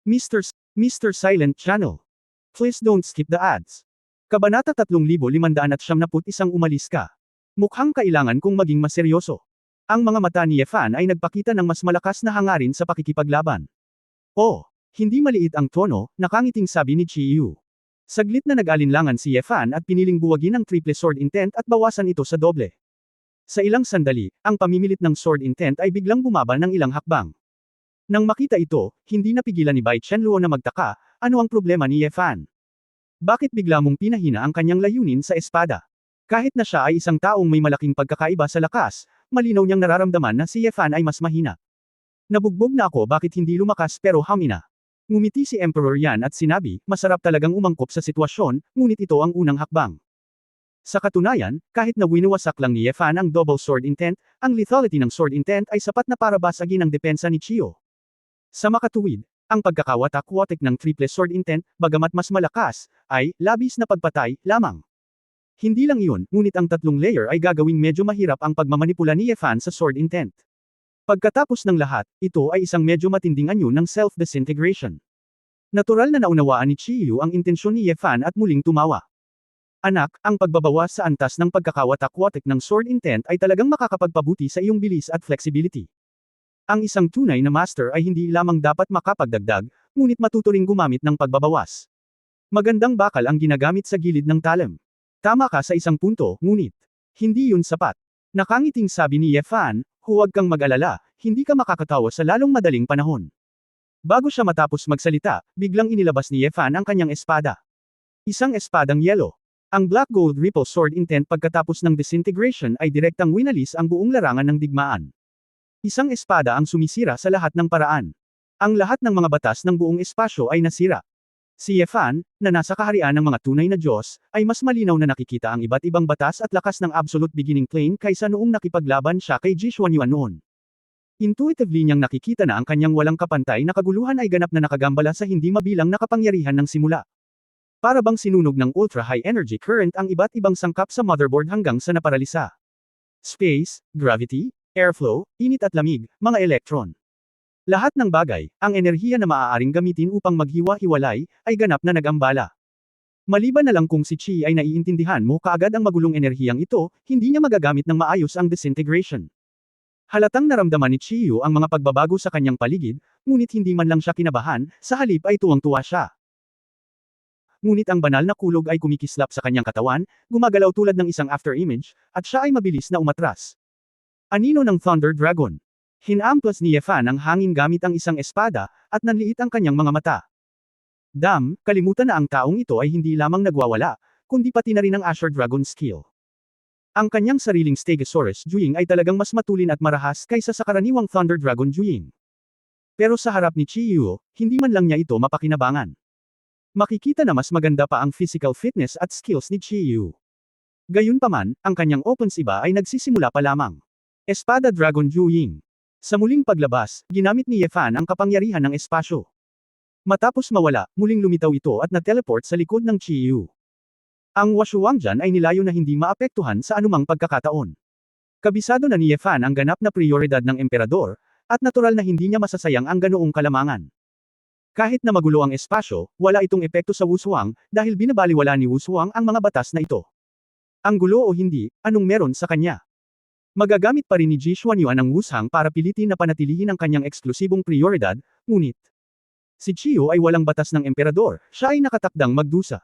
Mr. Silent Channel. Please don't skip the ads. Kabanata 3571 Umalis ka. Mukhang kailangan kong maging maseryoso. Ang mga mata ni Yefan ay nagpakita ng mas malakas na hangarin sa pakikipaglaban. Oh, hindi maliit ang tono, nakangiting sabi ni Chiyu. Saglit na nag-alinlangan si Yefan at piniling buwagin ang triple sword intent at bawasan ito sa doble. Sa ilang sandali, ang pamimilit ng sword intent ay biglang bumaba ng ilang hakbang. Nang makita ito, hindi napigilan ni Bai Chenluo na magtaka, ano ang problema ni Yefan? Bakit bigla mong pinahina ang kanyang layunin sa espada? Kahit na siya ay isang taong may malaking pagkakaiba sa lakas, malinaw niyang nararamdaman na si Yefan ay mas mahina. Nabugbog na ako bakit hindi lumakas pero hamina. Ngumiti si Emperor Yan at sinabi, masarap talagang umangkop sa sitwasyon, ngunit ito ang unang hakbang. Sa katunayan, kahit na winawasak lang ni Yefan ang double sword intent, ang lethality ng sword intent ay sapat na para basagin ang depensa ni Chiyo. Sa makatuwid, ang pagkakawatak-watik ng triple sword intent, bagamat mas malakas, ay labis na pagpatay lamang. Hindi lang iyon, ngunit ang tatlong layer ay gagawing medyo mahirap ang pagmamanipula ni Yefan sa sword intent. Pagkatapos ng lahat, ito ay isang medyo matinding anyo ng self-disintegration. Natural na naunawaan ni Chiyu ang intensyon ni Yefan at muling tumawa. Anak, ang pagbabawas sa antas ng pagkakawatak-watik ng sword intent ay talagang makakapagpabuti sa iyong bilis at flexibility. Ang isang tunay na master ay hindi lamang dapat makapagdagdag, ngunit matuto ring gumamit ng pagbabawas. Magandang bakal ang ginagamit sa gilid ng talem. Tama ka sa isang punto, ngunit hindi yun sapat. Nakangiting sabi ni Yefan, huwag kang mag-alala, hindi ka makakatawa sa lalong madaling panahon. Bago siya matapos magsalita, biglang inilabas ni Yefan ang kanyang espada. Isang espadang yelo. Ang Black Gold Ripple Sword Intent pagkatapos ng disintegration ay direktang winalis ang buong larangan ng digmaan. Isang espada ang sumisira sa lahat ng paraan. Ang lahat ng mga batas ng buong espasyo ay nasira. Si Yefan, na nasa kaharian ng mga tunay na Diyos, ay mas malinaw na nakikita ang iba't ibang batas at lakas ng Absolute Beginning Plane kaysa noong nakipaglaban siya kay Ji Xuanyuan noon. Intuitively niyang nakikita na ang kanyang walang kapantay na kaguluhan ay ganap na nakagambala sa hindi mabilang na kapangyarihan ng simula. Para bang sinunog ng ultra-high energy current ang iba't ibang sangkap sa motherboard hanggang sa naparalisa. Space, gravity, airflow, init at lamig, mga elektron. Lahat ng bagay, ang enerhiya na maaaring gamitin upang maghiwa-hiwalay, ay ganap na nagambala. Maliban na lang kung si Chi ay naiintindihan mo kaagad ang magulong enerhiyang ito, hindi niya magagamit ng maayos ang disintegration. Halatang naramdaman ni Chiyu ang mga pagbabago sa kanyang paligid, ngunit hindi man lang siya kinabahan, sa halip ay tuwang-tuwa siya. Ngunit ang banal na kulog ay kumikislap sa kanyang katawan, gumagalaw tulad ng isang afterimage, at siya ay mabilis na umatras. Anino ng Thunder Dragon. Hinamplas ni Yefan ang hangin gamit ang isang espada, at nanliit ang kanyang mga mata. Kalimutan na ang taong ito ay hindi lamang nagwawala, kundi pati na rin ang Asher Dragon skill. Ang kanyang sariling Stegosaurus Juing ay talagang mas matulin at marahas kaysa sa karaniwang Thunder Dragon Juing. Pero sa harap ni Chiyu, hindi man lang niya ito mapakinabangan. Makikita na mas maganda pa ang physical fitness at skills ni Chiyu. Gayunpaman, ang kanyang opens iba ay nagsisimula pa lamang. Espada Dragon Juing. Sa muling paglabas, ginamit ni Yefan ang kapangyarihan ng espasyo. Matapos mawala, muling lumitaw ito at na-teleport sa likod ng Chiyu. Ang Washuangjan ay nilayo na hindi maapektuhan sa anumang pagkakataon. Kabisado na ni Yefan ang ganap na prioridad ng emperador, at natural na hindi niya masasayang ang ganoong kalamangan. Kahit na magulo ang espasyo, wala itong epekto sa Wushuang, dahil binabaliwala ni Wushuang ang mga batas na ito. Ang gulo o hindi, anong meron sa kanya? Magagamit pa rin ni Ji Xuanyuan ang Wushang para pilitin na panatilihin ang kanyang eksklusibong prioridad, ngunit si Chiyo ay walang batas ng emperador, siya ay nakatakdang magdusa.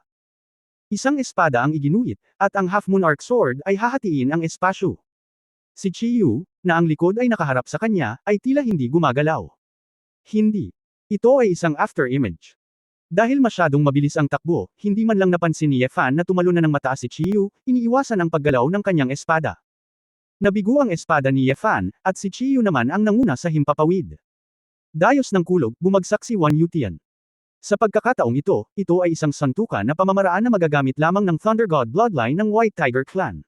Isang espada ang iginuhit, at ang Half Moon Arc Sword ay hahatiin ang espasyo. Si Chiyu, na ang likod ay nakaharap sa kanya, ay tila hindi gumagalaw. Hindi. Ito ay isang afterimage. Dahil masyadong mabilis ang takbo, hindi man lang napansin ni Yefan na tumalo na ng mataas si Chiyu, iniiwasan ang paggalaw ng kanyang espada. Nabigo ang espada ni Yefan, at si Chiyu naman ang nanguna sa himpapawid. Dayos ng kulog, bumagsak si Wan Yutian. Sa pagkakataong ito ay isang santukan na pamamaraan na magagamit lamang ng Thunder God bloodline ng White Tiger Clan.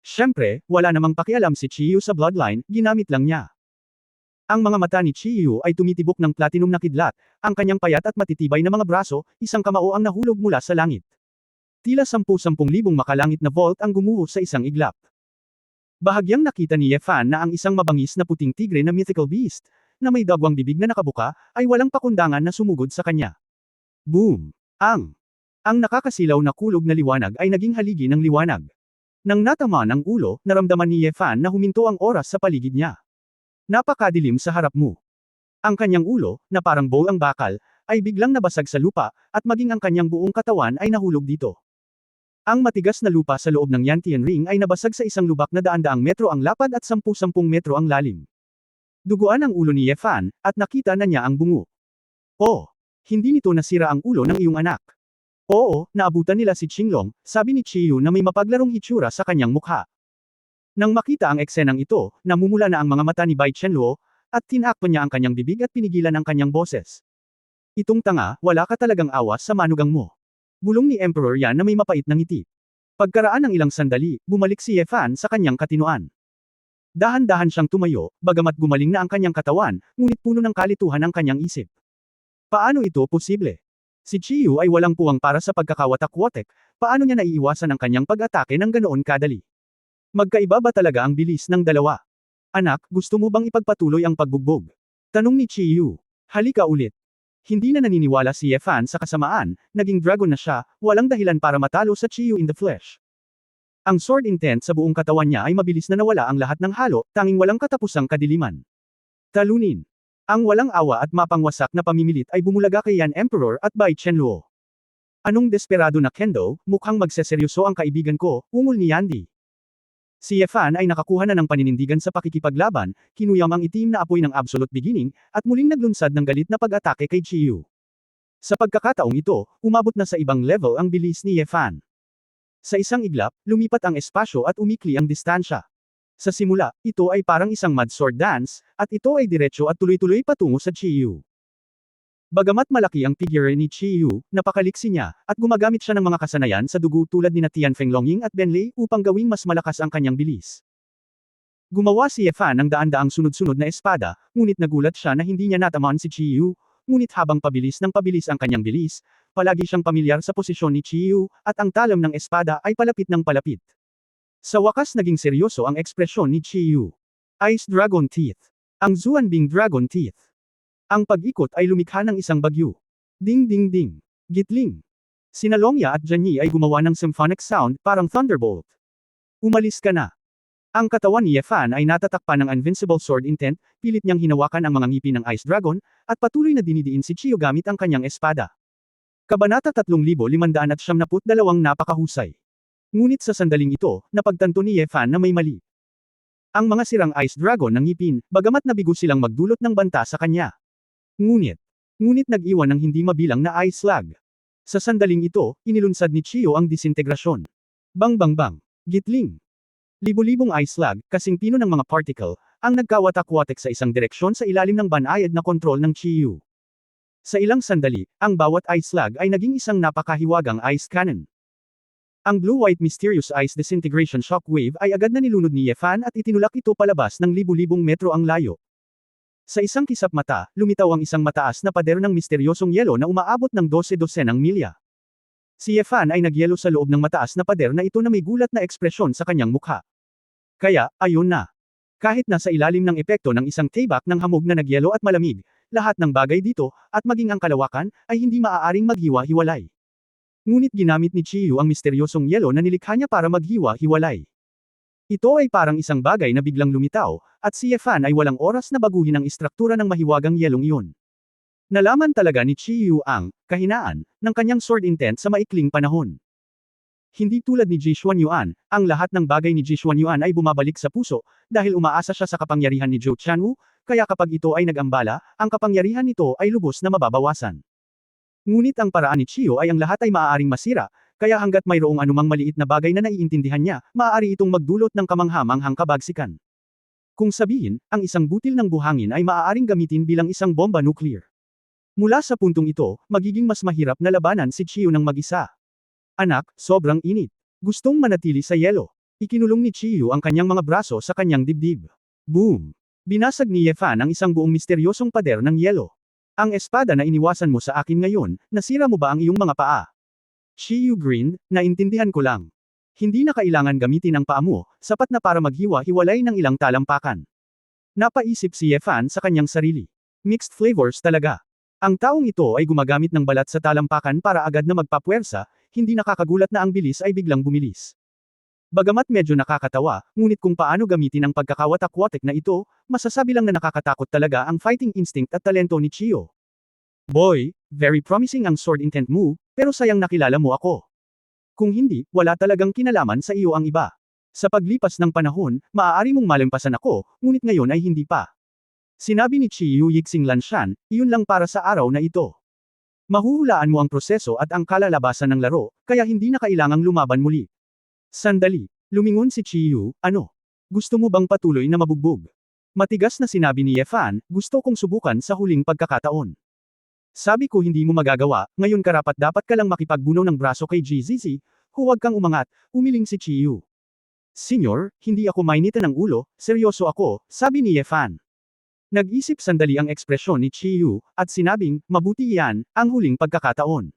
Siyempre, wala namang pakialam si Chiyu sa bloodline, ginamit lang niya. Ang mga mata ni Chiyu ay tumitibok ng platinum na kidlat, ang kanyang payat at matitibay na mga braso, isang kamao ang nahulog mula sa langit. Tila 10,000 makalangit na volt ang gumuho sa isang iglap. Bahagyang nakita ni Yefan na ang isang mabangis na puting tigre na mythical beast, na may dagwang bibig na nakabuka, ay walang pakundangan na sumugod sa kanya. Boom! Ang nakakasilaw na kulog na liwanag ay naging haligi ng liwanag. Nang natamaan ang ulo, naramdaman ni Ye Fan na huminto ang oras sa paligid niya. Napakadilim sa harap mo. Ang kanyang ulo, na parang bowl ang bakal, ay biglang nabasag sa lupa, at maging ang kanyang buong katawan ay nahulog dito. Ang matigas na lupa sa loob ng Yantian Ring ay nabasag sa isang lubak na daan-daang metro ang lapad at 10-10 metro ang lalim. Duguan ang ulo ni Ye Fan, at nakita na niya ang bungo. Oh! Hindi nito nasira ang ulo ng iyong anak. Oo, naabutan nila si Qinglong, sabi ni Qiyu na may mapaglarong hitsura sa kanyang mukha. Nang makita ang eksenang ito, namumula na ang mga mata ni Bai Chenluo, at tinakpan niya ang kanyang bibig at pinigilan ang kanyang boses. Itong tanga, wala ka talagang awas sa manugang mo. Bulong ni Emperor Yan na may mapait na ngiti. Pagkaraan ng ilang sandali, bumalik si Ye Fan sa kanyang katinoan. Dahan-dahan siyang tumayo, bagamat gumaling na ang kanyang katawan, ngunit puno ng kalituhan ang kanyang isip. Paano ito posible? Si Qiyu ay walang puwang para sa pagkakawatak-watek, paano niya naiiwasan ang kanyang pag-atake ng ganoon kadali? Magkaiba ba talaga ang bilis ng dalawa? Anak, gusto mo bang ipagpatuloy ang pagbugbog? Tanong ni Qiyu. Halika ulit. Hindi na naniniwala si Ye Fan sa kasamaan, naging dragon na siya, walang dahilan para matalo sa Qiyu in the flesh. Ang sword intent sa buong katawan niya ay mabilis na nawala ang lahat ng halo, tanging walang katapusang kadiliman. Talunin. Ang walang awa at mapangwasak na pamimilit ay bumulaga kay Yan Emperor at Bai Chenluo. Anong desperado na kendo, mukhang magseseryoso ang kaibigan ko, ungol ni Yandy. Si Ye Fan ay nakakuha na ng paninindigan sa pakikipaglaban, kinuyam ang itim na apoy ng Absolute Beginning, at muling naglunsad ng galit na pag-atake kay Qiyu. Sa pagkakataong ito, umabot na sa ibang level ang bilis ni Ye Fan. Sa isang iglap, lumipat ang espasyo at umikli ang distansya. Sa simula, ito ay parang isang mud sword dance, at ito ay diretso at tuloy-tuloy patungo sa Qiyu. Bagamat malaki ang figure ni Qiyu, napakaliksi niya, at gumagamit siya ng mga kasanayan sa dugo tulad ni Tianfeng Longying at Benlei upang gawing mas malakas ang kanyang bilis. Gumawa si Ye Fan ng daan-daang sunod-sunod na espada, ngunit nagulat siya na hindi niya natamaan si Qiyu, ngunit habang pabilis ng pabilis ang kanyang bilis, palagi siyang pamilyar sa posisyon ni Qiyu, at ang talam ng espada ay palapit ng palapit. Sa wakas naging seryoso ang ekspresyon ni Qiyu. Ice Dragon Teeth. Ang Zuanbing Dragon Teeth. Ang pag-ikot ay lumikha ng isang bagyo. Ding ding ding. Gitling. Sina Longya at Janyi ay gumawa ng symphonic sound, parang thunderbolt. Umalis ka na. Ang katawan ni Ye Fan ay natatakpan ng Invincible Sword Intent, pilit niyang hinawakan ang mga ngipin ng Ice Dragon, at patuloy na dinidiin si Qiyu gamit ang kanyang espada. Kabanata 3572 napakahusay. Ngunit sa sandaling ito, napagtanto ni Ye Fan na may mali. Ang mga sirang Ice Dragon ng ngipin, bagamat nabigo silang magdulot ng banta sa kanya. Ngunit nag-iwan ng hindi mabilang na Ice Slag. Sa sandaling ito, inilunsad ni Qiyu ang disintegrasyon. Bang bang bang. Gitling. Libo-libong Ice Slag, kasing pino ng mga particle, ang nagkawatak-watek sa isang direksyon sa ilalim ng banayad na kontrol ng Qiyu. Sa ilang sandali, ang bawat Ice Slag ay naging isang napakahiwagang ice cannon. Ang blue-white mysterious ice disintegration shockwave ay agad na nilunod ni Ye Fan at itinulak ito palabas ng libu-libong metro ang layo. Sa isang kisap mata, lumitaw ang isang mataas na pader ng misteryosong yelo na umaabot ng 12-dosenang milya. Si Ye Fan ay nagyelo sa loob ng mataas na pader na ito na may gulat na ekspresyon sa kanyang mukha. Kaya, ayun na. Kahit nasa ilalim ng epekto ng isang tibak ng hamog na nagyelo at malamig, lahat ng bagay dito, at maging ang kalawakan, ay hindi maaaring maghiwa-hiwalay. Ngunit ginamit ni Qiyu ang misteryosong yelo na nilikha niya para maghiwa-hiwalay. Ito ay parang isang bagay na biglang lumitaw, at si Ye Fan ay walang oras na baguhin ang istruktura ng mahiwagang yelong iyon. Nalaman talaga ni Qiyu ang kahinaan ng kanyang sword intent sa maikling panahon. Hindi tulad ni Ji Xuanyuan, ang lahat ng bagay ni Ji Xuanyuan ay bumabalik sa puso, dahil umaasa siya sa kapangyarihan ni Zhou Qianwu, kaya kapag ito ay nag-ambala, ang kapangyarihan nito ay lubos na mababawasan. Ngunit ang paraan ni Qiyu ay ang lahat ay maaaring masira, kaya hanggat mayroong anumang maliit na bagay na naiintindihan niya, maaari itong magdulot ng kamangha-manghang kabagsikan. Kung sabihin, ang isang butil ng buhangin ay maaaring gamitin bilang isang bomba nuclear. Mula sa puntong ito, magiging mas mahirap na labanan si Qiyu ng mag-isa. Anak, sobrang init. Gustong manatili sa yelo. Ikinulong ni Qiyu ang kanyang mga braso sa kanyang dibdib. Boom! Binasag ni Ye Fan ang isang buong misteryosong pader ng yelo. Ang espada na iniwasan mo sa akin ngayon, nasira mo ba ang iyong mga paa? Qiyu grinned, naintindihan ko lang. Hindi na kailangan gamitin ang paa mo, sapat na para maghiwa-hiwalay ng ilang talampakan. Napaisip si Ye Fan sa kanyang sarili. Mixed flavors talaga. Ang taong ito ay gumagamit ng balat sa talampakan para agad na magpapuwersa, hindi nakakagulat na ang bilis ay biglang bumilis. Bagamat medyo nakakatawa, ngunit kung paano gamitin ang pagkakawatak-watek na ito, masasabi lang na nakakatakot talaga ang fighting instinct at talento ni Chiyo. Boy, very promising ang sword intent mo, pero sayang nakilala mo ako. Kung hindi, wala talagang kinalaman sa iyo ang iba. Sa paglipas ng panahon, maaari mong malampasan ako, ngunit ngayon ay hindi pa. Sinabi ni Chiyu Yixing Lanshan, iyon lang para sa araw na ito. Mahuhulaan mo ang proseso at ang kalalabasan ng laro, kaya hindi na kailangang lumaban muli. Sandali, lumingon si Chiyu, ano? Gusto mo bang patuloy na mabugbog? Matigas na sinabi ni Yefan, gusto kong subukan sa huling pagkakataon. Sabi ko hindi mo magagawa, ngayon karapat-dapat ka lang makipagbuno ng braso kay GZZ, huwag kang umangat, umiling si Chiyu. Senyor, hindi ako mainitan ng ulo, seryoso ako, sabi ni Yefan. Nag-isip sandali ang ekspresyon ni Chiyu, at sinabing, mabuti yan, ang huling pagkakataon.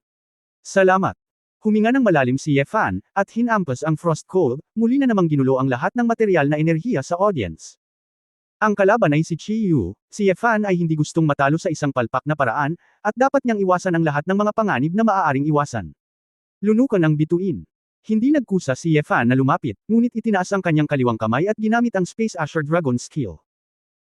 Salamat. Huminga ng malalim si Yefan, at hinampas ang frost cold, muli na namang ginulo ang lahat ng material na enerhiya sa audience. Ang kalaban ay si Chiyu, si Yefan ay hindi gustong matalo sa isang palpak na paraan, at dapat niyang iwasan ang lahat ng mga panganib na maaaring iwasan. Lunukan ang bituin. Hindi nagkusa si Yefan na lumapit, ngunit itinaas ang kanyang kaliwang kamay at ginamit ang Space Asher Dragon skill.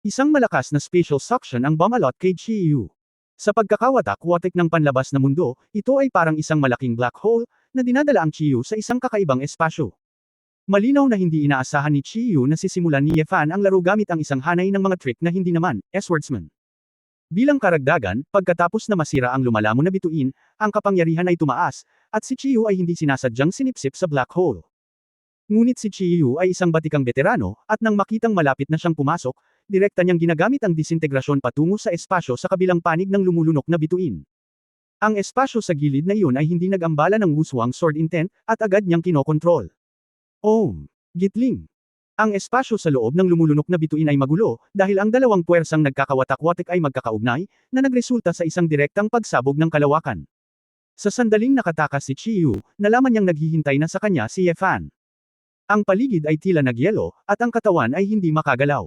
Isang malakas na spatial suction ang bumalot kay Chiyu. Sa pagkakawatak-watak ng panlabas na mundo, ito ay parang isang malaking black hole, na dinadala ang Chiyu sa isang kakaibang espasyo. Malinaw na hindi inaasahan ni Chiyu na sisimulan ni Yefan ang laro gamit ang isang hanay ng mga trick na hindi naman, swordsman. Bilang karagdagan, pagkatapos na masira ang lumalamon na bituin, ang kapangyarihan ay tumaas, at si Chiyu ay hindi sinasadyang sinipsip sa black hole. Ngunit si Chiyu ay isang batikang veterano, at nang makitang malapit na siyang pumasok, direkta niyang ginagamit ang disintegrasyon patungo sa espasyo sa kabilang panig ng lumulunok na bituin. Ang espasyo sa gilid na iyon ay hindi nag-ambala ng wuswang sword intent, at agad niyang kinokontrol. Gitling. Ang espasyo sa loob ng lumulunok na bituin ay magulo, dahil ang dalawang puwersang nagkakawatak-watak ay magkakaugnay, na nagresulta sa isang direktang pagsabog ng kalawakan. Sa sandaling nakatakas si Chiyu, nalaman niyang naghihintay na sa kanya si Yefan. Ang paligid ay tila nagyelo, at ang katawan ay hindi makagalaw.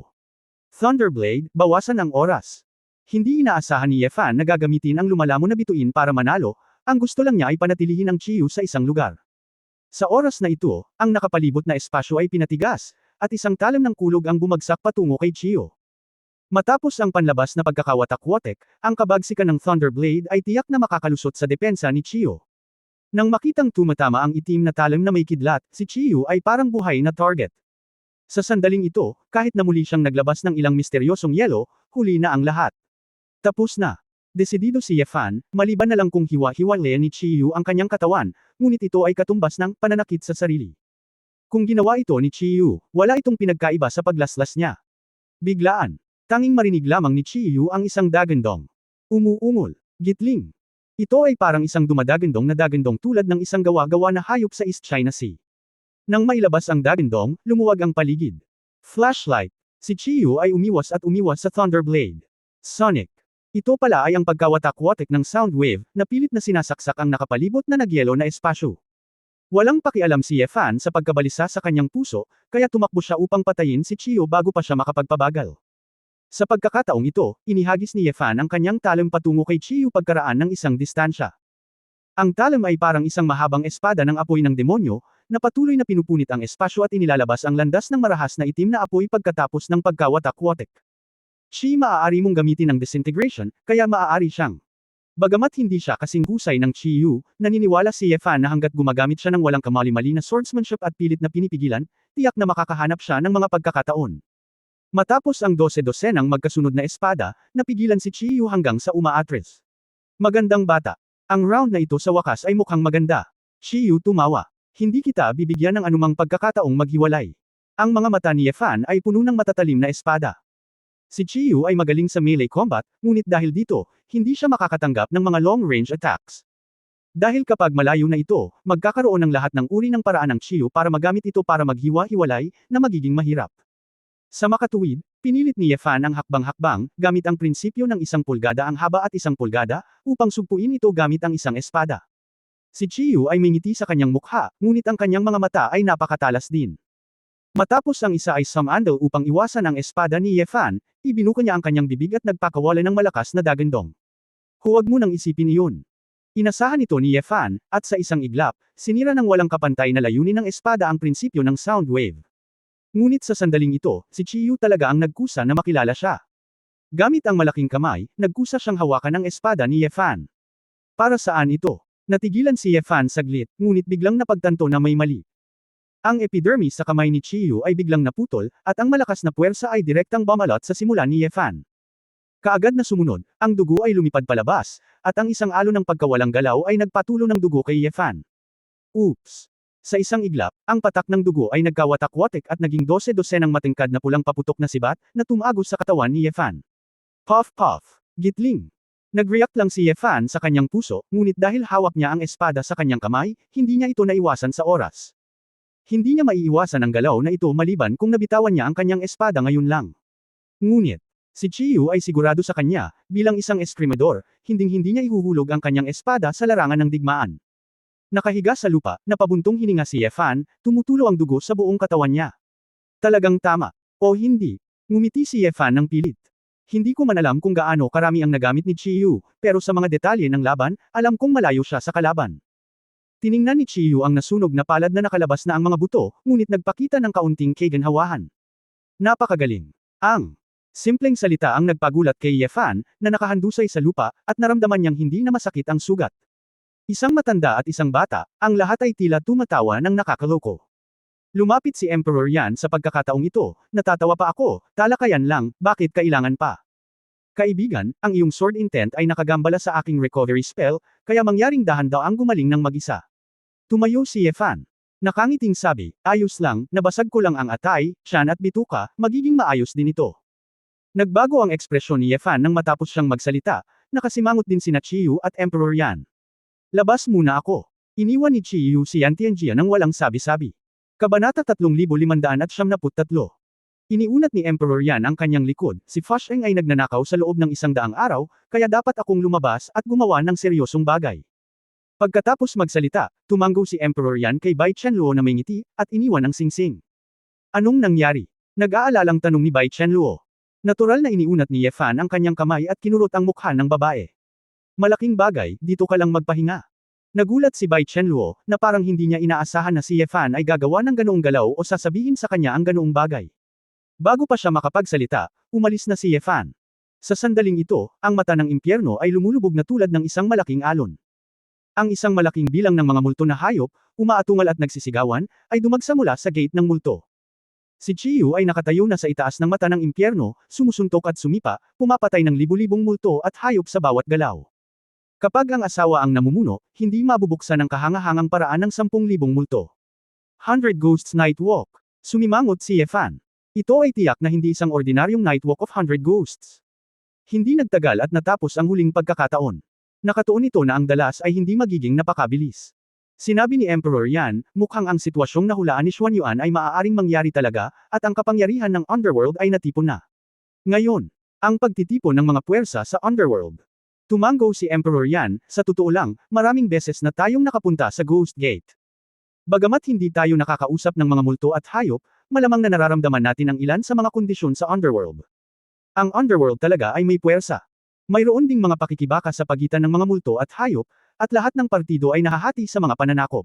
Thunderblade, bawasan ang oras. Hindi inaasahan ni Yefan na gagamitin ang lumalamon na bituin para manalo, ang gusto lang niya ay panatilihin ang Chiyu sa isang lugar. Sa oras na ito, ang nakapalibot na espasyo ay pinatigas, at isang talim ng kulog ang bumagsak patungo kay Chiyu. Matapos ang panlabas na pagkakawatak-watak, ang kabagsikan ng Thunderblade ay tiyak na makakalusot sa depensa ni Chiyu. Nang makitang tumatama ang itim na talim na may kidlat, si Chiyu ay parang buhay na target. Sa sandaling ito, kahit na muli siyang naglabas ng ilang misteryosong yelo, huli na ang lahat. Tapos na. Desidido si Yefan, maliban na lang kung hiwa-hiwalayan ni Chiyu ang kanyang katawan, ngunit ito ay katumbas ng pananakit sa sarili. Kung ginawa ito ni Chiyu, wala itong pinagkaiba sa paglaslas niya. Biglaan. Tanging marinig lamang ni Chiyu ang isang dagandong. Umuungol. Gitling. Ito ay parang isang dumadagandong na dagandong tulad ng isang gawa-gawa na hayop sa East China Sea. Nang mailabas ang dagandong, lumuwag ang paligid. Flashlight. Si Chiyu ay umiwas at umiwas sa Thunderblade. Sonic. Ito pala ay ang pagkawatak-watak ng sound wave, na pilit na sinasaksak ang nakapalibot na nagyelo na espasyo. Walang pakialam si Yefan sa pagkabalisa sa kanyang puso, kaya tumakbo siya upang patayin si Chiyu bago pa siya makapagpabagal. Sa pagkakataong ito, inihagis ni Yefan ang kanyang talim patungo kay Chiyu pagkaraan ng isang distansya. Ang talim ay parang isang mahabang espada ng apoy ng demonyo, na patuloy na pinupunit ang espasyo at inilalabas ang landas ng marahas na itim na apoy pagkatapos ng pagkawatak-watak. Chi maaari mong gamitin ng disintegration, kaya maaari siyang. Bagamat hindi siya kasing husay ng Chiyu, naniniwala si Yefan na hanggat gumagamit siya ng walang kamali-mali na swordsmanship at pilit na pinipigilan, tiyak na makakahanap siya ng mga pagkakataon. Matapos ang 12-dosenang magkasunod na espada, napigilan si Chiyu hanggang sa umaatres. Magandang bata. Ang round na ito sa wakas ay mukhang maganda. Chiyu tumawa. Hindi kita bibigyan ng anumang pagkakataong maghiwalay. Ang mga mata ni Yefan ay puno ng matatalim na espada. Si Chiyu ay magaling sa melee combat, ngunit dahil dito, hindi siya makakatanggap ng mga long-range attacks. Dahil kapag malayo na ito, magkakaroon ng lahat ng uri ng paraan ng Chiyu para magamit ito para maghiwa-hiwalay, na magiging mahirap. Sa makatuwid, pinilit ni Yefan ang hakbang-hakbang, gamit ang prinsipyo ng 1 pulgada ang haba at 1 pulgada, upang sugpuin ito gamit ang isang espada. Si Chiyu ay may ngiti sa kanyang mukha, ngunit ang kanyang mga mata ay napakatalas din. Matapos ang isa ay sumandal upang iwasan ang espada ni Ye Fan, ibinuka niya ang kanyang bibig at nagpakawala ng malakas na dagandong. Huwag mo nang isipin iyon. Inasahan ito ni Ye Fan, at sa isang iglap, sinira ng walang kapantay na layunin ng espada ang prinsipyo ng sound wave. Ngunit sa sandaling ito, si Chiyu talaga ang nagkusa na makilala siya. Gamit ang malaking kamay, nagkusa siyang hawakan ang espada ni Ye Fan. Para saan ito? Natigilan si Ye Fan saglit, ngunit biglang napagtanto na may mali. Ang epidermis sa kamay ni Chiyu ay biglang naputol, at ang malakas na puwersa ay direktang bumalot sa simula ni Ye Fan. Kaagad na sumunod, ang dugo ay lumipad palabas, at ang isang alon ng pagkawalang galaw ay nagpatulo ng dugo kay Ye Fan. Oops! Sa isang iglap, ang patak ng dugo ay nagkawatak-watik at naging 12-dosenang matingkad na pulang paputok na sibat, na tumagos sa katawan ni Ye Fan. Puff puff! Gitling! Nag-react lang si Ye Fan sa kanyang puso, ngunit dahil hawak niya ang espada sa kanyang kamay, hindi niya ito naiwasan sa oras. Hindi niya maiiwasan ang galaw na ito maliban kung nabitawan niya ang kanyang espada ngayon lang. Ngunit, si Chiyu ay sigurado sa kanya, bilang isang eskrimador, hinding-hindi niya ihuhulog ang kanyang espada sa larangan ng digmaan. Nakahiga sa lupa, napabuntong hininga si Ye Fan, tumutulo ang dugo sa buong katawan niya. Talagang tama. O hindi. Ngumiti si Ye Fan ng pilit. Hindi ko man alam kung gaano karami ang nagamit ni Chiyu, pero sa mga detalye ng laban, alam kong malayo siya sa kalaban. Tiningnan ni Chiyu ang nasunog na palad na nakalabas na ang mga buto, ngunit nagpakita ng kaunting kaganhawahan. Napakagaling. Ang simpleng salita ang nagpagulat kay Ye Fan, na nakahandusay sa lupa, at naramdaman niyang hindi na masakit ang sugat. Isang matanda at isang bata, ang lahat ay tila tumatawa ng nakakaloko. Lumapit si Emperor Yan sa pagkakataong ito, natatawa pa ako, talakayan lang, bakit kailangan pa? Kaibigan, ang iyong sword intent ay nakagambala sa aking recovery spell, kaya mangyaring dahan daw ang gumaling ng mag-isa. Tumayo si Ye Fan. Nakangiting sabi, ayos lang, nabasag ko lang ang atay, tiyan at bituka, magiging maayos din ito. Nagbago ang ekspresyon ni Ye Fan nang matapos siyang magsalita, nakasimangot din sina Chiyu at Emperor Yan. Labas muna ako. Iniwan ni Chiyu si Yan Tianjia nang walang sabi-sabi. Kabanata 3573. Iniunat ni Emperor Yan ang kanyang likod, si Fusheng ay nagnanakaw sa loob ng 100 araw, kaya dapat akong lumabas at gumawa ng seryosong bagay. Pagkatapos magsalita, tumanggo si Emperor Yan kay Bai Chenluo na may ngiti, at iniwan ang singsing. Anong nangyari? Nag-aalalang tanong ni Bai Chenluo. Natural na iniunat ni Ye Fan ang kanyang kamay at kinurot ang mukha ng babae. Malaking bagay, dito ka lang magpahinga. Nagulat si Bai Chenluo, na parang hindi niya inaasahan na si Ye Fan ay gagawa ng ganoong galaw o sasabihin sa kanya ang ganoong bagay. Bago pa siya makapagsalita, umalis na si Ye Fan. Sa sandaling ito, ang mata ng impyerno ay lumulubog na tulad ng isang malaking alon. Ang isang malaking bilang ng mga multo na hayop, umaatungal at nagsisigawan, ay dumagsa mula sa gate ng multo. Si Chiyu ay nakatayo na sa itaas ng mata ng impyerno, sumusuntok at sumipa, pumapatay ng libu-libong multo at hayop sa bawat galaw. Kapag ang asawa ang namumuno, hindi mabubuksan ang kahangahangang paraan ng 10,000 multo. 100 Ghosts Night Walk. Sumimangot si Ye Fan. Ito ay tiyak na hindi isang ordinaryong night walk of 100 ghosts. Hindi nagtagal at natapos ang huling pagkakataon. Nakatuon ito na ang dalas ay hindi magiging napakabilis. Sinabi ni Emperor Yan, mukhang ang sitwasyong nahulaan ni Xuanyuan ay maaaring mangyari talaga, at ang kapangyarihan ng Underworld ay natipon na. Ngayon, ang pagtitipon ng mga puwersa sa Underworld. Tumanggo si Emperor Yan, sa totoo lang, maraming beses na tayong nakapunta sa Ghost Gate. Bagamat hindi tayo nakakausap ng mga multo at hayop, malamang na nararamdaman natin ang ilan sa mga kondisyon sa Underworld. Ang Underworld talaga ay may puwersa. Mayroon ding mga pakikibaka sa pagitan ng mga multo at hayop, at lahat ng partido ay nahahati sa mga pananakop.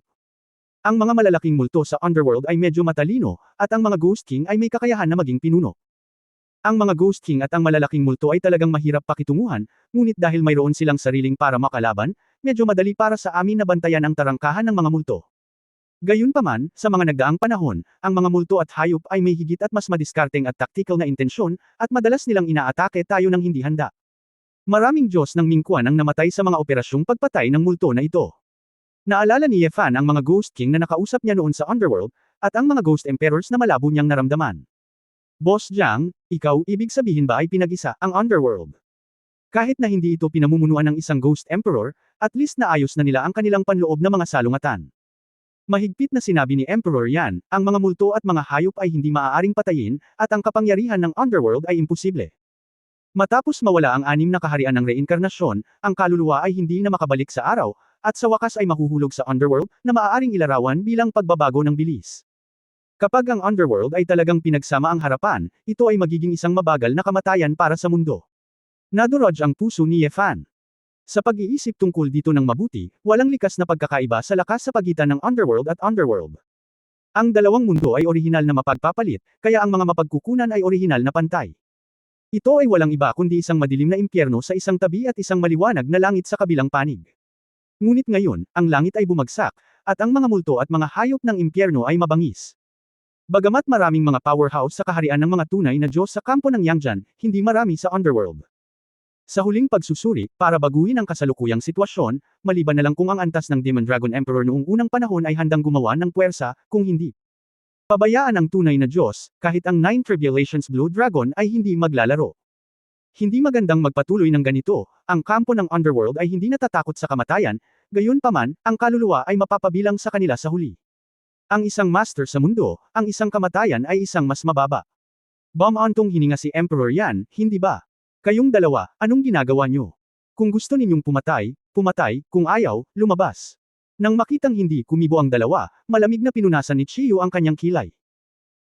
Ang mga malalaking multo sa Underworld ay medyo matalino, at ang mga Ghost King ay may kakayahan na maging pinuno. Ang mga Ghost King at ang malalaking multo ay talagang mahirap pakitunguhan, ngunit dahil mayroon silang sariling para makalaban, medyo madali para sa amin na bantayan ang tarangkahan ng mga multo. Gayunpaman, sa mga nagdaang panahon, ang mga multo at hayop ay may higit at mas madiskarteng at taktikal na intensyon, at madalas nilang inaatake tayo ng hindi handa. Maraming Diyos ng Mingkuan ang namatay sa mga operasyong pagpatay ng multo na ito. Naalala ni Ye Fan ang mga Ghost King na nakausap niya noon sa Underworld, at ang mga Ghost Emperors na malabo niyang naramdaman. Boss Jiang, ikaw, ibig sabihin ba ay pinag-isa ang Underworld? Kahit na hindi ito pinamumunuan ng isang Ghost Emperor, at least naayos na nila ang kanilang panloob na mga salungatan. Mahigpit na sinabi ni Emperor Yan, ang mga multo at mga hayop ay hindi maaaring patayin, at ang kapangyarihan ng Underworld ay imposible. Matapos mawala ang 6 na kaharian ng reinkarnasyon, ang kaluluwa ay hindi na makabalik sa araw, at sa wakas ay mahuhulog sa Underworld, na maaaring ilarawan bilang pagbabago ng bilis. Kapag ang underworld ay talagang pinagsama ang harapan, ito ay magiging isang mabagal na kamatayan para sa mundo. Nadurog ang puso ni Yefan. Sa pag-iisip tungkol dito ng mabuti, walang likas na pagkakaiba sa lakas sa pagitan ng underworld at underworld. Ang dalawang mundo ay orihinal na mapagpapalit, kaya ang mga mapagkukunan ay orihinal na pantay. Ito ay walang iba kundi isang madilim na impyerno sa isang tabi at isang maliwanag na langit sa kabilang panig. Ngunit ngayon, ang langit ay bumagsak, at ang mga multo at mga hayop ng impyerno ay mabangis. Bagamat maraming mga powerhouse sa kaharian ng mga tunay na Diyos sa kampo ng Yangjan, hindi marami sa underworld. Sa huling pagsusuri, para baguhin ang kasalukuyang sitwasyon, maliban na lang kung ang antas ng Demon Dragon Emperor noong unang panahon ay handang gumawa ng puwersa, kung hindi. Pabayaan ang tunay na Diyos, kahit ang Nine Tribulations Blue Dragon ay hindi maglalaro. Hindi magandang magpatuloy ng ganito, ang kampo ng underworld ay hindi natatakot sa kamatayan, gayunpaman, ang kaluluwa ay mapapabilang sa kanila sa huli. Ang isang master sa mundo, ang isang kamatayan ay isang mas mababa. Bumantong hininga si Emperor Yan, hindi ba? Kayong dalawa, anong ginagawa nyo? Kung gusto ninyong pumatay, pumatay, kung ayaw, lumabas. Nang makitang hindi kumibo ang dalawa, malamig na pinunasan ni Chiyu ang kanyang kilay.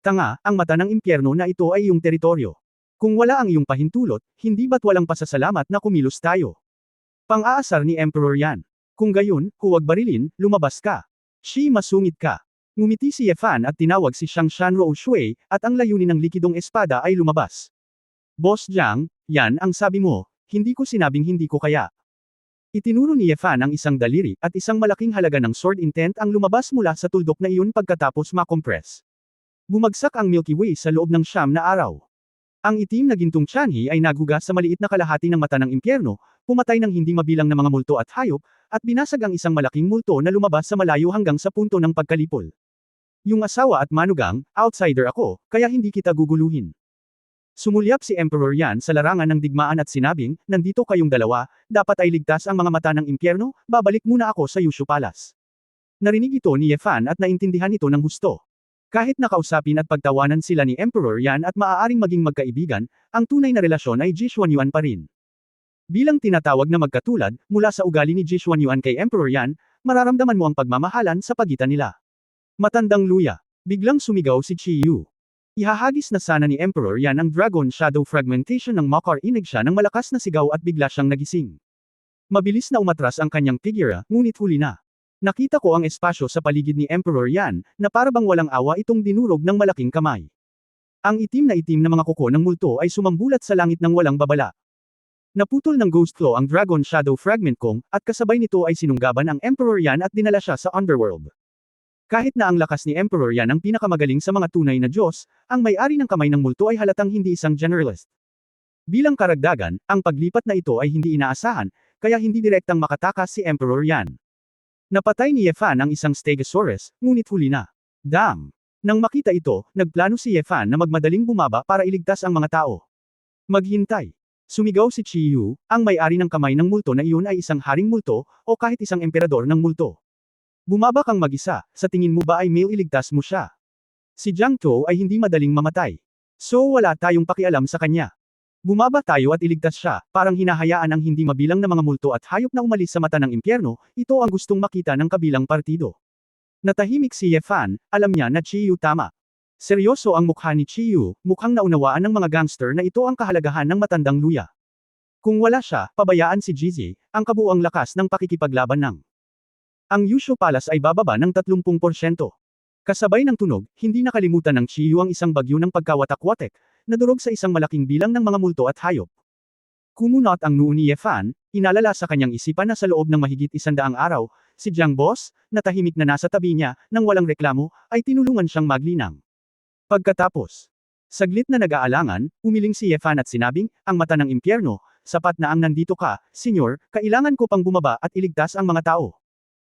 Tanga, ang mata ng impyerno na ito ay iyong teritoryo. Kung wala ang iyong pahintulot, hindi ba't walang pasasalamat na kumilos tayo? Pang-aasar ni Emperor Yan. Kung gayon, huwag barilin, lumabas ka. Shi, masungit ka. Ngumiti si Yefan at tinawag si Shang Shanro Shui, at ang layunin ng likidong espada ay lumabas. Boss Jiang, yan ang sabi mo, hindi ko sinabing hindi ko kaya. Itinuro ni Yefan ang isang daliri, at isang malaking halaga ng sword intent ang lumabas mula sa tuldok na iyon pagkatapos makompress. Bumagsak ang Milky Way sa loob ng 9 na araw. Ang itim na gintong tiyanhi ay naghuga sa maliit na kalahati ng mata ng impyerno, pumatay ng hindi mabilang na mga multo at hayop, at binasag ang isang malaking multo na lumabas sa malayo hanggang sa punto ng pagkalipol. Yung asawa at manugang, outsider ako, kaya hindi kita guguluhin. Sumulyap si Emperor Yan sa larangan ng digmaan at sinabing, nandito kayong dalawa, dapat ay ligtas ang mga mata ng impyerno, babalik muna ako sa Yushu Palace. Narinig ito ni Yefan at naintindihan ito ng husto. Kahit nakausapin at pagtawanan sila ni Emperor Yan at maaaring maging magkaibigan, ang tunay na relasyon ay Jishuanyuan pa rin. Bilang tinatawag na magkatulad, mula sa ugali ni Jishuanyuan kay Emperor Yan, mararamdaman mo ang pagmamahalan sa pagitan nila. Matandang luya. Biglang sumigaw si Chiyu. Ihahagis na sana ni Emperor Yan ang Dragon Shadow Fragmentation ng Makar inig siya ng malakas na sigaw at bigla siyang nagising. Mabilis na umatras ang kanyang figura, ngunit huli na. Nakita ko ang espasyo sa paligid ni Emperor Yan, na parabang walang awa itong dinurog ng malaking kamay. Ang itim na mga kuko ng multo ay sumambulat sa langit ng walang babala. Naputol ng Ghost Claw ang Dragon Shadow Fragment Kong, at kasabay nito ay sinunggaban ang Emperor Yan at dinala siya sa Underworld. Kahit na ang lakas ni Emperor Yan ang pinakamagaling sa mga tunay na Diyos, ang may-ari ng kamay ng multo ay halatang hindi isang generalist. Bilang karagdagan, ang paglipat na ito ay hindi inaasahan, kaya hindi direktang makatakas si Emperor Yan. Napatay ni Yefan ang isang Stegosaurus, ngunit huli na. Damn! Nang makita ito, nagplano si Yefan na magmadaling bumaba para iligtas ang mga tao. Maghintay. Sumigaw si Chiyu, ang may-ari ng kamay ng multo na iyon ay isang haring multo, o kahit isang emperador ng multo. Bumaba kang mag-isa, sa tingin mo ba ay may iligtas mo siya? Si Jiang To ay hindi madaling mamatay. So wala tayong pakialam sa kanya. Bumaba tayo at iligtas siya, parang hinahayaan ang hindi mabilang na mga multo at hayop na umalis sa mata ng impyerno, ito ang gustong makita ng kabilang partido. Natahimik si Yefan, alam niya na Chiyu tama. Seryoso ang mukha ni Chiyu, mukhang naunawaan ng mga gangster na ito ang kahalagahan ng matandang luya. Kung wala siya, pabayaan si Jizi, ang kabuuang lakas ng pakikipaglaban ng ang Yushu Palace ay bababa ng 30%. Kasabay ng tunog, hindi nakalimutan ng Chiyu ang isang bagyo ng pagkawatak-watek, na durog sa isang malaking bilang ng mga multo at hayop. Kumunot ang noo ni Yefan, inalala sa kanyang isipan na sa loob ng mahigit 100 araw, si Jiang Boss, na tahimik na nasa tabi niya, nang walang reklamo, ay tinulungan siyang maglinang. Pagkatapos, saglit na nag-aalangan, umiling si Yefan at sinabing, ang mata ng impyerno, sapat na ang nandito ka, senyor, kailangan ko pang bumaba at iligtas ang mga tao.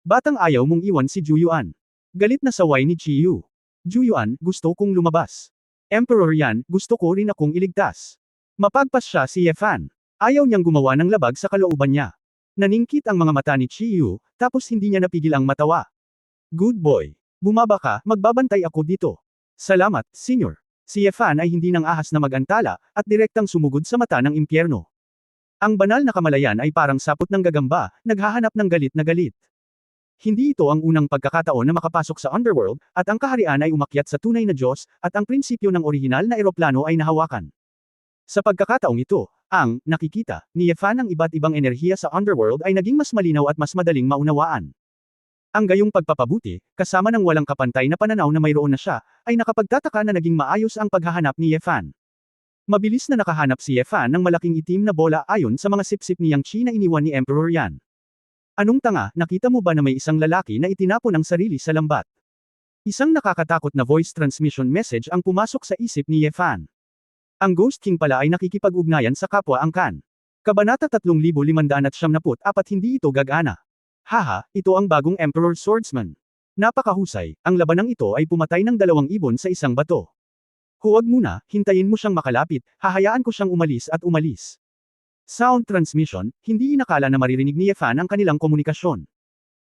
Batang ayaw mong iwan si Juyuan. Galit na saway ni Chiyu. Juyuan, gusto kong lumabas. Emperor Yan, gusto ko rin akong iligtas. Mapagpas siya si Yefan. Ayaw niyang gumawa ng labag sa kalooban niya. Naningkit ang mga mata ni Chiyu, tapos hindi niya napigil ang matawa. Good boy. Bumaba ka, magbabantay ako dito. Salamat, senyor. Si Yefan ay hindi nang ahas na mag-antala, at direktang sumugod sa mata ng impyerno. Ang banal na kamalayan ay parang sapot ng gagamba, naghahanap ng galit na galit. Hindi ito ang unang pagkakataon na makapasok sa underworld, at ang kaharian ay umakyat sa tunay na Diyos, at ang prinsipyo ng orihinal na eroplano ay nahawakan. Sa pagkakataong ito, ang nakikita ni Yefan ng iba't ibang enerhiya sa underworld ay naging mas malinaw at mas madaling maunawaan. Ang gayong pagpapabuti, kasama ng walang kapantay na pananaw na mayroon na siya, ay nakapagtataka na naging maayos ang paghahanap ni Yefan. Mabilis na nakahanap si Yefan ng malaking itim na bola ayon sa mga sipsip ni Yang Chi na iniwan ni Emperor Yan. Anong tanga, nakita mo ba na may isang lalaki na itinapon ang sarili sa lambat? Isang nakakatakot na voice transmission message ang pumasok sa isip ni Yefan. Ang Ghost King pala ay nakikipag-ugnayan sa kapwa angkan. Kabanata 3574. Hindi ito gagana. Haha, ito ang bagong Emperor Swordsman. Napakahusay, ang labanang ito ay pumatay ng 2 ibon sa isang bato. Huwag muna, hintayin mo siyang makalapit, hahayaan ko siyang umalis at umalis. Sound transmission, hindi inakala na maririnig ni Yefan ang kanilang komunikasyon.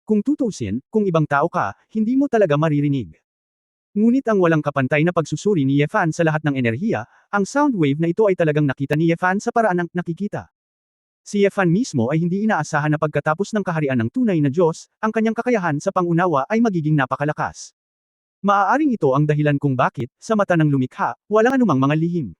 Kung tutuusin, kung ibang tao ka, hindi mo talaga maririnig. Ngunit ang walang kapantay na pagsusuri ni Yefan sa lahat ng enerhiya, ang sound wave na ito ay talagang nakita ni Yefan sa paraan ng nakikita. Si Yefan mismo ay hindi inaasahan na pagkatapos ng kaharian ng tunay na Diyos, ang kanyang kakayahan sa pangunawa ay magiging napakalakas. Maaaring ito ang dahilan kung bakit, sa mata ng lumikha, walang anumang mga lihim.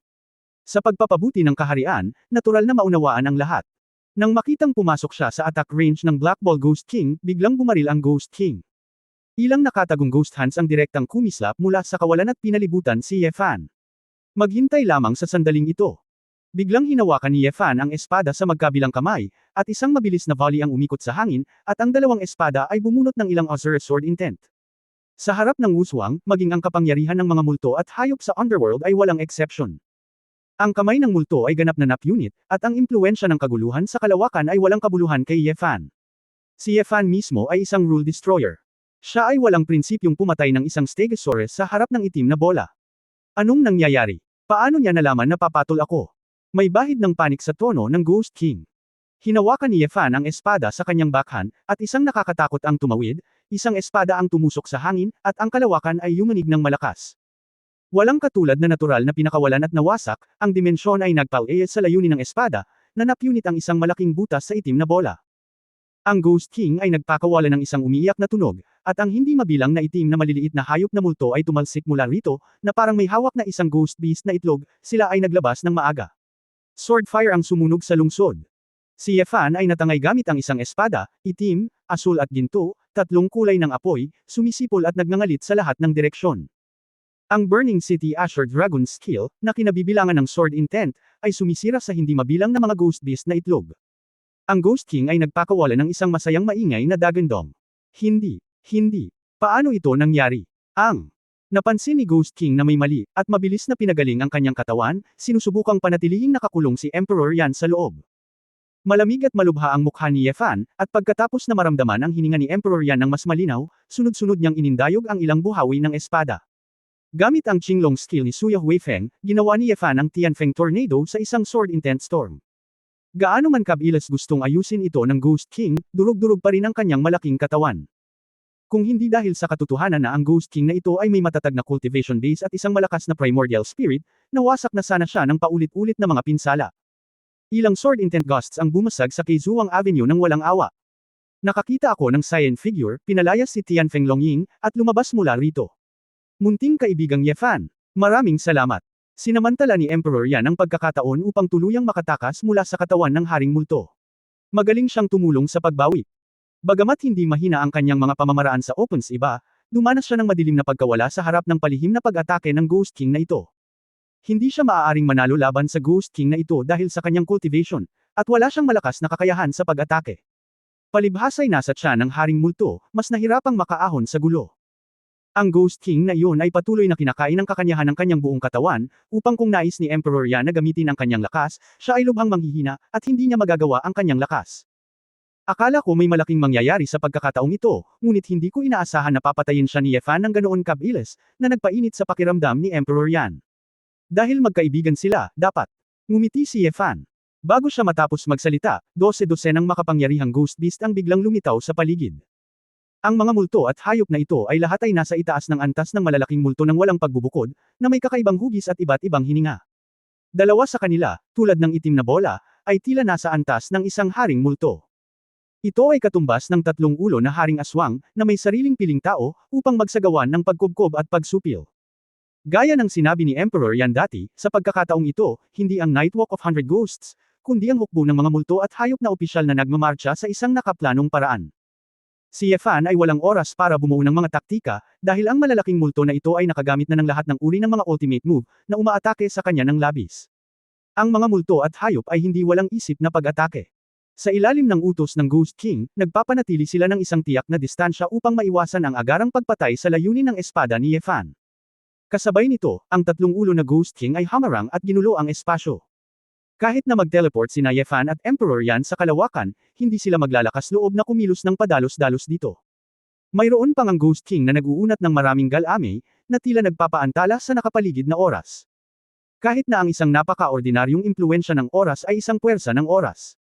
Sa pagpapabuti ng kaharian, natural na maunawaan ang lahat. Nang makitang pumasok siya sa attack range ng Black Ball Ghost King, biglang bumaril ang Ghost King. Ilang nakatagong ghost hands ang direktang kumislap mula sa kawalan at pinalibutan si Yefan. Maghintay lamang sa sandaling ito. Biglang hinawakan ni Yefan ang espada sa magkabilang kamay, at isang mabilis na volley ang umikot sa hangin, at ang 2 espada ay bumunot ng ilang Azure Sword Intent. Sa harap ng wuswang, maging ang kapangyarihan ng mga multo at hayop sa underworld ay walang exception. Ang kamay ng multo ay ganap na nap unit, at ang impluensya ng kaguluhan sa kalawakan ay walang kabuluhan kay Yefan. Si Yefan mismo ay isang rule destroyer. Siya ay walang prinsipyong pumatay ng isang Stegosaurus sa harap ng itim na bola. Anong nangyayari? Paano niya nalaman na papatol ako? May bahid ng panik sa tono ng Ghost King. Hinawakan ni Yefan ang espada sa kanyang backhand, at isang nakakatakot ang tumawid, isang espada ang tumusok sa hangin, at ang kalawakan ay yumanig ng malakas. Walang katulad na natural na pinakawalan at nawasak, ang dimensyon ay nagpal-e sa layunin ng espada, na napunit ang isang malaking butas sa itim na bola. Ang Ghost King ay nagpakawala ng isang umiiyak na tunog, at ang hindi mabilang na itim na maliliit na hayop na multo ay tumalsik mula rito, na parang may hawak na isang ghost beast na itlog, sila ay naglabas ng maaga. Swordfire ang sumunog sa lungsod. Si Yefan ay natangay gamit ang isang espada, itim, asul at ginto, 3 kulay ng apoy, sumisipol at nagngangalit sa lahat ng direksyon. Ang Burning City Azure Dragon skill, na kinabibilangan ng Sword Intent, ay sumisira sa hindi mabilang na mga Ghost Beast na itlog. Ang Ghost King ay nagpakawala ng isang masayang maingay na dagandong. Hindi. Paano ito nangyari? Napansin ni Ghost King na may mali, at mabilis na pinagaling ang kanyang katawan, sinusubukang panatilihing nakakulong si Emperor Yan sa loob. Malamig at malubha ang mukha ni Yefan, at pagkatapos na maramdaman ang hininga ni Emperor Yan ng mas malinaw, sunod-sunod niyang inindayog ang ilang buhawi ng espada. Gamit ang Qinglong skill ni Suya Huifeng, ginawa ni Yefan ang Tianfeng Tornado sa isang Sword Intent Storm. Gaano man kabilis gustong ayusin ito ng Ghost King, durug-durug pa rin ang kanyang malaking katawan. Kung hindi dahil sa katotohanan na ang Ghost King na ito ay may matatag na cultivation base at isang malakas na primordial spirit, nawasak na sana siya ng paulit-ulit na mga pinsala. Ilang Sword Intent Gusts ang bumasag sa Keizuang Avenue ng walang awa. Nakakita ako ng Cyan figure, pinalayas si Tianfeng Longying, at lumabas mula rito. Munting kaibigang Yefan, maraming salamat. Sinamantala ni Emperor Yan ang pagkakataon upang tuluyang makatakas mula sa katawan ng Haring Multo. Magaling siyang tumulong sa pagbawi. Bagamat hindi mahina ang kanyang mga pamamaraan sa opens iba, dumanas siya ng madilim na pagkawala sa harap ng palihim na pag-atake ng Ghost King na ito. Hindi siya maaaring manalo laban sa Ghost King na ito dahil sa kanyang cultivation, at wala siyang malakas na kakayahan sa pag-atake. Palibhasay nasa tiyan ng Haring Multo, mas nahirapang makaahon sa gulo. Ang Ghost King na iyon ay patuloy na kinakain ang kakanyahan ng kanyang buong katawan, upang kung nais ni Emperor Yan na gamitin ang kanyang lakas, siya ay lubhang manghihina, at hindi niya magagawa ang kanyang lakas. Akala ko may malaking mangyayari sa pagkakataong ito, ngunit hindi ko inaasahan na papatayin siya ni Yefan ng ganoon kabilis, na nagpainit sa pakiramdam ni Emperor Yan. Dahil magkaibigan sila, dapat. Ngumiti si Yefan. Bago siya matapos magsalita, 12 ng makapangyarihang Ghost Beast ang biglang lumitaw sa paligid. Ang mga multo at hayop na ito ay lahat ay nasa itaas ng antas ng malalaking multo ng walang pagbubukod, na may kakaibang hugis at iba't ibang hininga. 2 sa kanila, tulad ng itim na bola, ay tila nasa antas ng isang haring multo. Ito ay katumbas ng tatlong ulo na haring aswang, na may sariling piling tao, upang magsagawan ng pagkubkob at pagsupil. Gaya ng sinabi ni Emperor Yan dati, sa pagkakataong ito, hindi ang Nightwalk of Hundred Ghosts, kundi ang hukbo ng mga multo at hayop na opisyal na nagmamarcha sa isang nakaplanong paraan. Si Yefan ay walang oras para bumuo ng mga taktika, dahil ang malalaking multo na ito ay nakagamit na ng lahat ng uri ng mga ultimate move, na umaatake sa kanya ng labis. Ang mga multo at hayop ay hindi walang isip na pag-atake. Sa ilalim ng utos ng Ghost King, nagpapanatili sila ng isang tiyak na distansya upang maiwasan ang agarang pagpatay sa layunin ng espada ni Yefan. Kasabay nito, ang tatlong ulo na Ghost King ay hamarang at ginulo ang espasyo. Kahit na mag-teleport sina Yefan at Emperor Yan sa kalawakan, hindi sila maglalakas loob na kumilos ng padalos-dalos dito. Mayroon pang ang Ghost King na nag-uunat ng maraming galame, na tila nagpapaantala sa nakapaligid na oras. Kahit na ang isang napaka-ordinaryong impluensya ng oras ay isang puwersa ng oras.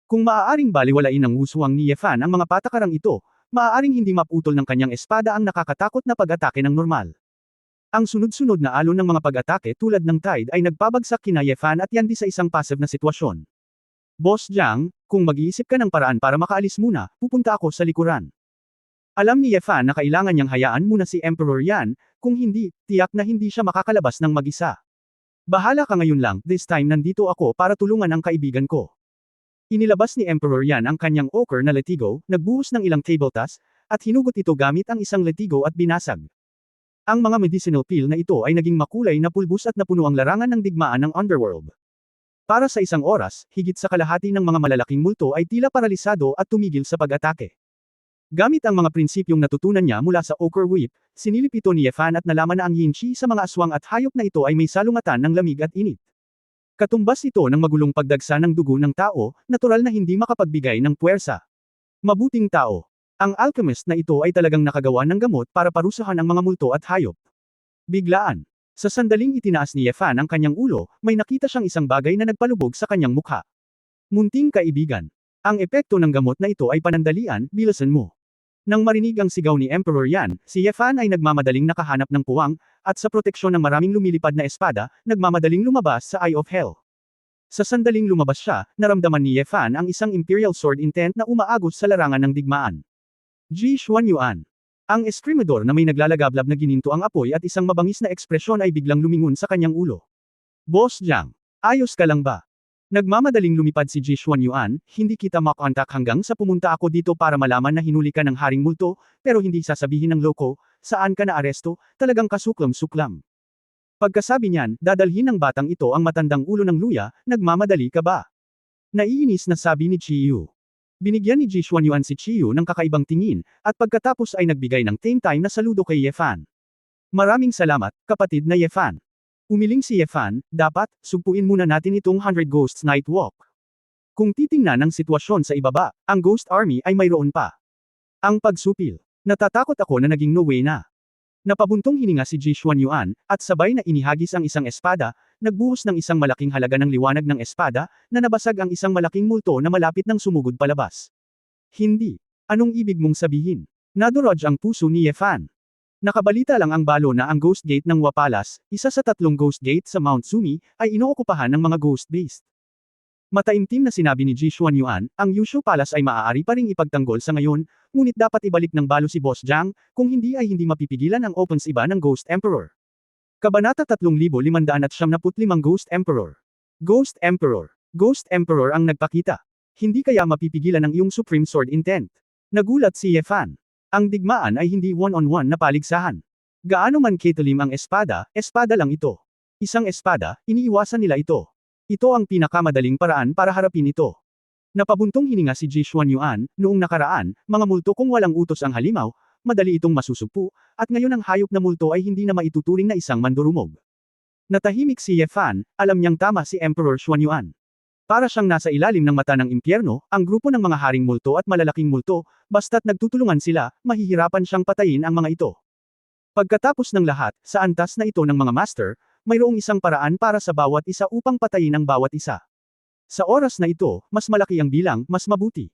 Kung maaaring baliwalain ng wuswang ni Yefan ang mga patakarang ito, maaaring hindi maputol ng kanyang espada ang nakakatakot na pag-atake ng normal. Ang sunod-sunod na alon ng mga pag-atake tulad ng Tide ay nagpabagsak kina Yefan at Yandy sa isang passive na sitwasyon. Boss Jiang, kung mag-iisip ka ng paraan para makaalis muna, pupunta ako sa likuran. Alam ni Yefan na kailangan niyang hayaan muna si Emperor Yan, kung hindi, tiyak na hindi siya makakalabas ng mag-isa. Bahala ka ngayon lang, this time nandito ako para tulungan ang kaibigan ko. Inilabas ni Emperor Yan ang kanyang ochre na letigo, nagbuhos ng ilang table tasks, at hinugot ito gamit ang isang letigo at binasag. Ang mga medicinal pill na ito ay naging makulay na pulbos at napuno ang larangan ng digmaan ng underworld. Para sa isang oras, higit sa kalahati ng mga malalaking multo ay tila paralisado at tumigil sa pag-atake. Gamit ang mga prinsipyong natutunan niya mula sa Ochre Whip, sinilip ito ni Yefan at nalaman na ang yin chi sa mga aswang at hayop na ito ay may salungatan ng lamig at init. Katumbas ito ng magulong pagdagsa ng dugo ng tao, natural na hindi makapagbigay ng puwersa. Mabuting tao. Ang alchemist na ito ay talagang nakagawa ng gamot para parusahan ang mga multo at hayop. Biglaan. Sa sandaling itinaas ni Yefan ang kanyang ulo, may nakita siyang isang bagay na nagpalubog sa kanyang mukha. Munting kaibigan. Ang epekto ng gamot na ito ay panandalian, bilisan mo. Nang marinig ang sigaw ni Emperor Yan, si Yefan ay nagmamadaling nakahanap ng puwang, at sa proteksyon ng maraming lumilipad na espada, nagmamadaling lumabas sa Eye of Hell. Sa sandaling lumabas siya, naramdaman ni Yefan ang isang Imperial Sword Intent na umaagos sa larangan ng digmaan. Ji Xuanyuan. Ang eskrimador na may naglalagablab na gininto ang apoy at isang mabangis na ekspresyon ay biglang lumingon sa kanyang ulo. Boss Jiang, ayos ka lang ba? Nagmamadaling lumipad si Ji Xuanyuan, hindi kita makontak hanggang sa pumunta ako dito para malaman na hinuli ka ng haring multo, pero hindi sasabihin ng loko, saan ka naaresto, talagang kasuklam-suklam. Pagkasabi niyan, dadalhin ng batang ito ang matandang ulo ng luya, nagmamadali ka ba? Naiinis na sabi ni Chiyu. Binigyan ni Ji Xuanyuan si Chiyu ng kakaibang tingin, at pagkatapos ay nagbigay ng tame time na saludo kay Yefan. Maraming salamat, kapatid na Yefan. Umiling si Yefan, dapat, sugpuin muna natin itong 100 Ghosts Night Walk. Kung titingnan ang sitwasyon sa ibaba, ang Ghost Army ay mayroon pa. Ang pagsupil. Natatakot ako na naging no way na. Napabuntong hininga si Ji Xuanyuan, at sabay na inihagis ang isang espada, nagbuhos ng isang malaking halaga ng liwanag ng espada, na nabasag ang isang malaking multo na malapit ng sumugod palabas. Hindi. Anong ibig mong sabihin? Nadurog ang puso ni Yefan. Nakabalita lang ang balo na ang Ghost Gate ng Wapalas, isa sa tatlong Ghost Gate sa Mount Sumi, ay inookupahan ng mga Ghost Beast. Mataimtim na sinabi ni Ji Xuanyuan, ang Yushu Palace ay maaari pa ring ipagtanggol sa ngayon, ngunit dapat ibalik ng balo si Boss Jiang, kung hindi ay hindi mapipigilan ang opens iba ng Ghost Emperor. Kabanata 3575 Ghost Emperor. Ghost Emperor. Ghost Emperor ang nagpakita. Hindi kaya mapipigilan ang iyong Supreme Sword Intent. Nagulat si Yefan. Ang digmaan ay hindi one-on-one na paligsahan. Gaano man katalim ang espada, espada lang ito. Isang espada, iniiwasan nila ito. Ito ang pinakamadaling paraan para harapin ito. Napabuntong hininga si Ji Xuanyuan, noong nakaraan, mga multo kung walang utos ang halimaw, madali itong masusugpo, at ngayon ang hayop na multo ay hindi na maituturing na isang mandurumog. Natahimik si Yefan, alam niyang tama si Emperor Xuanyuan. Para siyang nasa ilalim ng mata ng impyerno, ang grupo ng mga haring multo at malalaking multo, basta't nagtutulungan sila, mahihirapan siyang patayin ang mga ito. Pagkatapos ng lahat, sa antas na ito ng mga master, mayroong isang paraan para sa bawat isa upang patayin ang bawat isa. Sa oras na ito, mas malaki ang bilang, mas mabuti.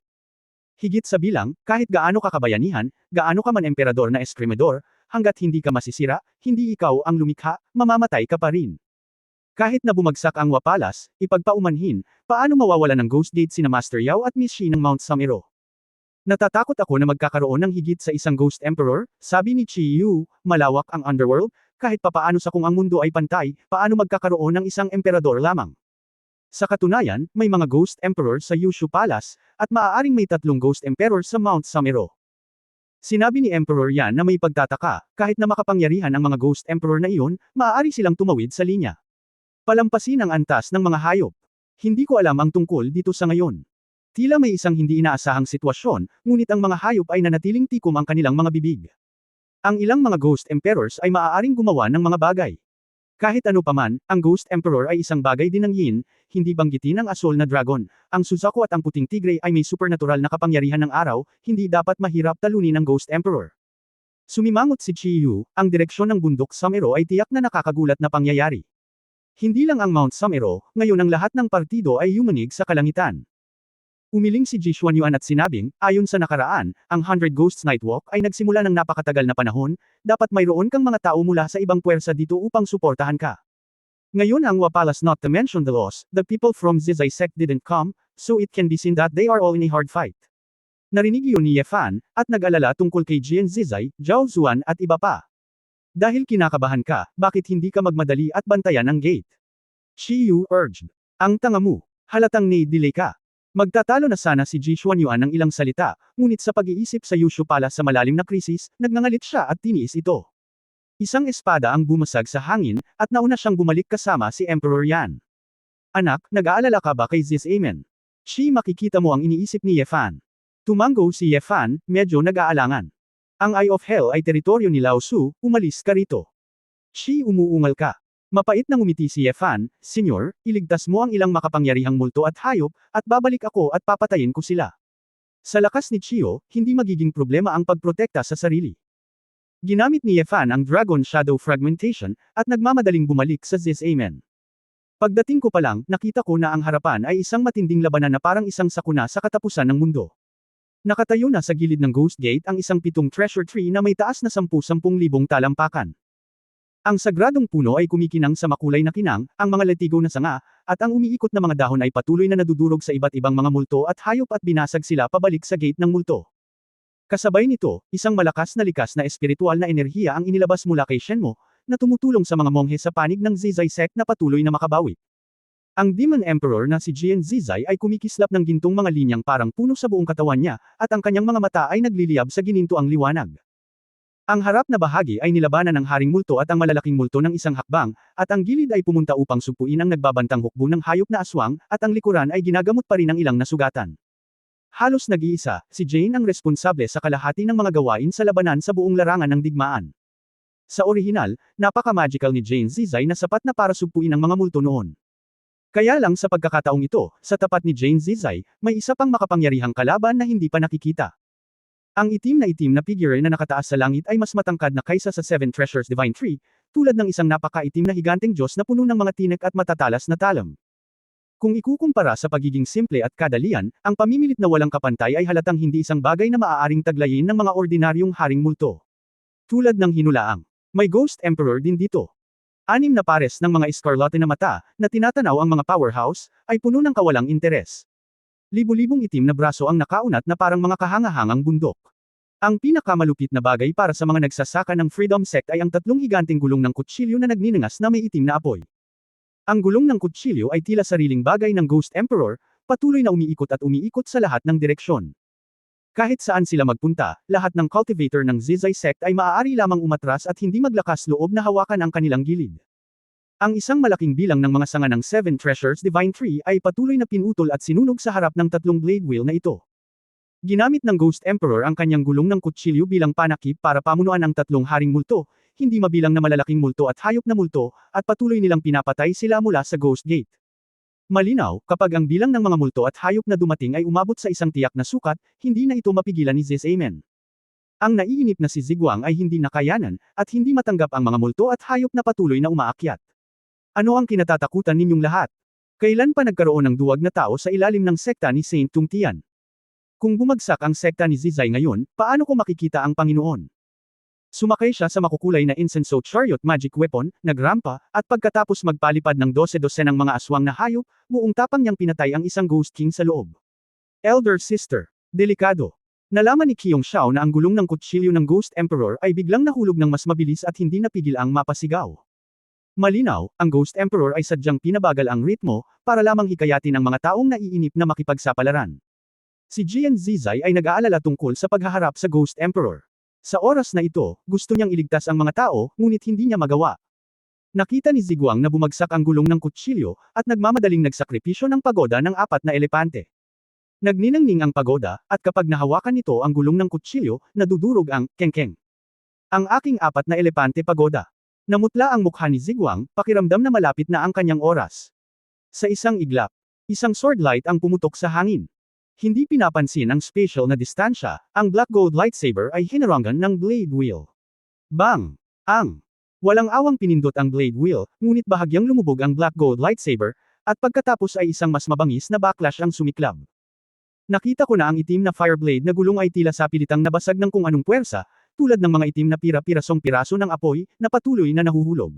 Higit sa bilang, kahit gaano ka kabayanihan, gaano ka man emperador na eskrimador, hanggat hindi ka masisira, hindi ikaw ang lumikha, mamamatay ka pa rin. Kahit na bumagsak ang Wapalas, ipagpaumanhin, paano mawawala ng Ghost Gate sina Master Yao at Miss Shi ng Mount Samiro? Natatakot ako na magkakaroon ng higit sa isang Ghost Emperor, sabi ni Chi Yu, malawak ang underworld, kahit papaano sa kung ang mundo ay pantay, paano magkakaroon ng isang emperador lamang. Sa katunayan, may mga Ghost Emperor sa Yushu Palace, at maaaring may 3 Ghost Emperor sa Mount Samero. Sinabi ni Emperor Yan na may pagtataka, kahit na makapangyarihan ang mga Ghost Emperor na iyon, maaari silang tumawid sa linya. Palampasin ang antas ng mga hayop. Hindi ko alam ang tungkol dito sa ngayon. Tila may isang hindi inaasahang sitwasyon, ngunit ang mga hayop ay nanatiling tikom ang kanilang mga bibig. Ang ilang mga Ghost Emperors ay maaaring gumawa ng mga bagay. Kahit ano paman, ang Ghost Emperor ay isang bagay din ng Yin, hindi banggitin ang Asol na Dragon. Ang Suzaku at ang Puting Tigre ay may supernatural na kapangyarihan ng araw, hindi dapat mahirap talunin ng Ghost Emperor. Sumimangot si Chi Yu, ang direksyon ng bundok Samero ay tiyak na nakakagulat na pangyayari. Hindi lang ang Mount Samero, ngayon ang lahat ng partido ay yumanig sa kalangitan. Umiling si Ji Xuanyuan at sinabing, ayon sa nakaraan, ang 100 Ghosts Nightwalk ay nagsimula ng napakatagal na panahon, dapat mayroon kang mga tao mula sa ibang puwersa dito upang suportahan ka. Ngayon ang Wapalas not to mention the loss, the people from Zizai sect didn't come, so it can be seen that they are all in a hard fight. Narinig yun ni Ye Fan, at nag-alala tungkol kay Jian Zizai, Zhao Zuan at iba pa. Dahil kinakabahan ka, bakit hindi ka magmadali at bantayan ang gate? Shi Yu urged. Ang tanga mo, halatang ni-delay ka. Magtatalo na sana si Ji Xuanyuan ng ilang salita, ngunit sa pag-iisip sa Yushu Palace sa malalim na krisis, nagngangalit siya at tiniis ito. Isang espada ang bumasag sa hangin, at nauna siyang bumalik kasama si Emperor Yan. Anak, nag-aalala ka ba kay Ziz Amen? Shi, makikita mo ang iniisip ni Ye Fan. Tumango si Ye Fan, medyo nag-aalangan. Ang Eye of Hell ay teritoryo ni Lao Su, umalis ka rito. Shi, umuungal ka. Mapait na ngumiti si Ye Fan, Senyor, iligtas mo ang ilang makapangyarihang multo at hayop, at babalik ako at papatayin ko sila. Sa lakas ni Chiyo, hindi magiging problema ang pagprotekta sa sarili. Ginamit ni Ye Fan ang Dragon Shadow Fragmentation, at nagmamadaling bumalik sa Ziz Amen. Pagdating ko pa lang, nakita ko na ang harapan ay isang matinding labanan na parang isang sakuna sa katapusan ng mundo. Nakatayo na sa gilid ng Ghost Gate ang isang 7 treasure tree na may taas na 10,000 talampakan. Ang sagradong puno ay kumikinang sa makulay na kinang, ang mga letigo na sanga, at ang umiikot na mga dahon ay patuloy na nadudurog sa iba't ibang mga multo at hayop at binasag sila pabalik sa gate ng multo. Kasabay nito, isang malakas na likas na espiritual na enerhiya ang inilabas mula kay Shenmo, na tumutulong sa mga monghe sa panig ng Zizai sect na patuloy na makabawi. Ang Demon Emperor na si Jian Zizai ay kumikislap ng gintong mga linyang parang puno sa buong katawan niya, at ang kanyang mga mata ay nagliliyab sa gininto ang liwanag. Ang harap na bahagi ay nilabanan ng Haring Multo at ang malalaking multo ng isang hakbang, at ang gilid ay pumunta upang sugpuin ang nagbabantang hukbo ng hayop na aswang, at ang likuran ay ginagamot pa rin ng ilang nasugatan. Halos nag-iisa, si Jane ang responsable sa kalahati ng mga gawain sa labanan sa buong larangan ng digmaan. Sa orihinal, napaka-magical ni Jane Zizai na sapat na para sugpuin ang mga multo noon. Kaya lang sa pagkakataong ito, sa tapat ni Jane Zizai, may isa pang makapangyarihang kalaban na hindi pa nakikita. Ang itim na figure na nakataas sa langit ay mas matangkad na kaysa sa 7 Treasures Divine Tree, tulad ng isang napakaitim na higanteng Diyos na puno ng mga tinik at matatalas na talam. Kung ikukumpara sa pagiging simple at kadalian, ang pamimilit na walang kapantay ay halatang hindi isang bagay na maaaring taglayin ng mga ordinaryong haring multo. Tulad ng hinulaang, may Ghost Emperor din dito. 6 na pares ng mga eskarlate na mata, na tinatanaw ang mga powerhouse, ay puno ng kawalang interes. Libu-libong itim na braso ang nakaunat na parang mga kahangahangang bundok. Ang pinakamalupit na bagay para sa mga nagsasaka ng Freedom Sect ay ang 3 higanting gulong ng kutsilyo na nagninangas na may itim na apoy. Ang gulong ng kutsilyo ay tila sariling bagay ng Ghost Emperor, patuloy na umiikot at umiikot sa lahat ng direksyon. Kahit saan sila magpunta, lahat ng cultivator ng Zizai Sect ay maaari lamang umatras at hindi maglakas loob na hawakan ang kanilang gilid. Ang isang malaking bilang ng mga sanga ng 7 Treasures Divine Tree ay patuloy na pinutol at sinunog sa harap ng 3 blade wheel na ito. Ginamit ng Ghost Emperor ang kanyang gulong ng kutsilyo bilang panakip para pamunuan ang 3 haring multo, hindi mabilang na malalaking multo at hayop na multo, at patuloy nilang pinapatay sila mula sa Ghost Gate. Malinaw, kapag ang bilang ng mga multo at hayop na dumating ay umabot sa isang tiyak na sukat, hindi na ito mapigilan ni Ziz Amen. Ang naiinip na si Ziguang ay hindi nakayanan, at hindi matanggap ang mga multo at hayop na patuloy na umaakyat. Ano ang kinatatakutan ninyong lahat? Kailan pa nagkaroon ng duwag na tao sa ilalim ng sekta ni Saint Tungtian? Kung bumagsak ang sekta ni Zizai ngayon, paano ko makikita ang Panginoon? Sumakay siya sa makukulay na Insenso Chariot Magic Weapon, nagrampa, at pagkatapos magpalipad ng 12 ng mga aswang na hayop, buong tapang niyang pinatay ang isang Ghost King sa loob. Elder Sister, delikado. Nalaman ni Qiyong Xiao na ang gulong ng kutsilyo ng Ghost Emperor ay biglang nahulog ng mas mabilis at hindi napigil ang mapasigaw. Malinaw, ang Ghost Emperor ay sadyang pinabagal ang ritmo, para lamang hikayatin ang mga taong naiinip na makipagsapalaran. Si Jian Zizai ay nag-aalala tungkol sa paghaharap sa Ghost Emperor. Sa oras na ito, gusto niyang iligtas ang mga tao, ngunit hindi niya magawa. Nakita ni Ziguang na bumagsak ang gulong ng kutsilyo, at nagmamadaling nagsakripisyo ng pagoda ng 4 na elepante. Nagniningning ang pagoda, at kapag nahawakan nito ang gulong ng kutsilyo, nadudurog ang kengkeng. Ang aking 4 na elepante pagoda. Namutla ang mukha ni Ziguang, pakiramdam na malapit na ang kanyang oras. Sa isang iglap, isang sword light ang pumutok sa hangin. Hindi pinapansin ang spatial na distansya, ang black gold lightsaber ay hinarangan ng blade wheel. Bang! Walang awang pinindot ang blade wheel, ngunit bahagyang lumubog ang black gold lightsaber, at pagkatapos ay isang mas mabangis na backlash ang sumiklab. Nakita ko na ang itim na fireblade na gulong ay tila sapilitang nabasag ng kung anong puwersa, tulad ng mga itim na pira-pirasong piraso ng apoy, na patuloy na nahuhulog.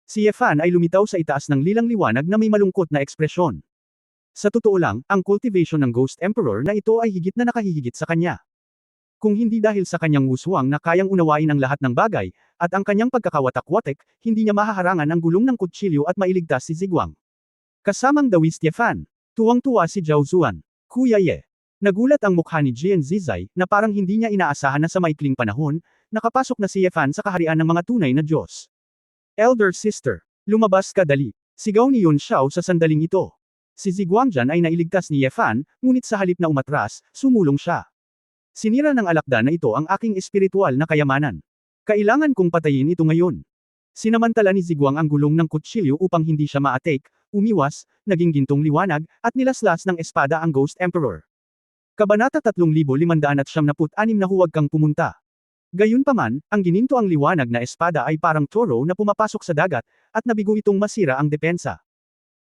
Si Yefan ay lumitaw sa itaas ng lilang liwanag na may malungkot na ekspresyon. Sa totoo lang, ang cultivation ng Ghost Emperor na ito ay higit na nakahihigit sa kanya. Kung hindi dahil sa kanyang wuswang na kayang unawain ang lahat ng bagay, at ang kanyang pagkakawatak-watek, hindi niya mahaharangan ang gulong ng kutsilyo at mailigtas si Ziguang. Kasamang dawis Yefan. Tuwang-tuwa si Zhao Zuan. Kuya Ye. Nagulat ang mukha ni Jian Zizai, na parang hindi niya inaasahan na sa maikling panahon, nakapasok na si Yefan sa kaharian ng mga tunay na Diyos. Elder sister, lumabas ka dali. Sigaw ni Yun Xiao sa sandaling ito. Si Ziguangjan ay nailigtas ni Yefan, ngunit sa halip na umatras, sumulong siya. Sinira ng alakdan na ito ang aking espiritual na kayamanan. Kailangan kong patayin ito ngayon. Sinamantala ni Ziguang ang gulong ng kutsilyo upang hindi siya ma-atake, umiwas, naging gintong liwanag, at nilaslas ng espada ang Ghost Emperor. Kabanata 3576 na huwag kang pumunta. Gayunpaman, ang gininto ang liwanag na espada ay parang toro na pumapasok sa dagat, at nabigo itong masira ang depensa.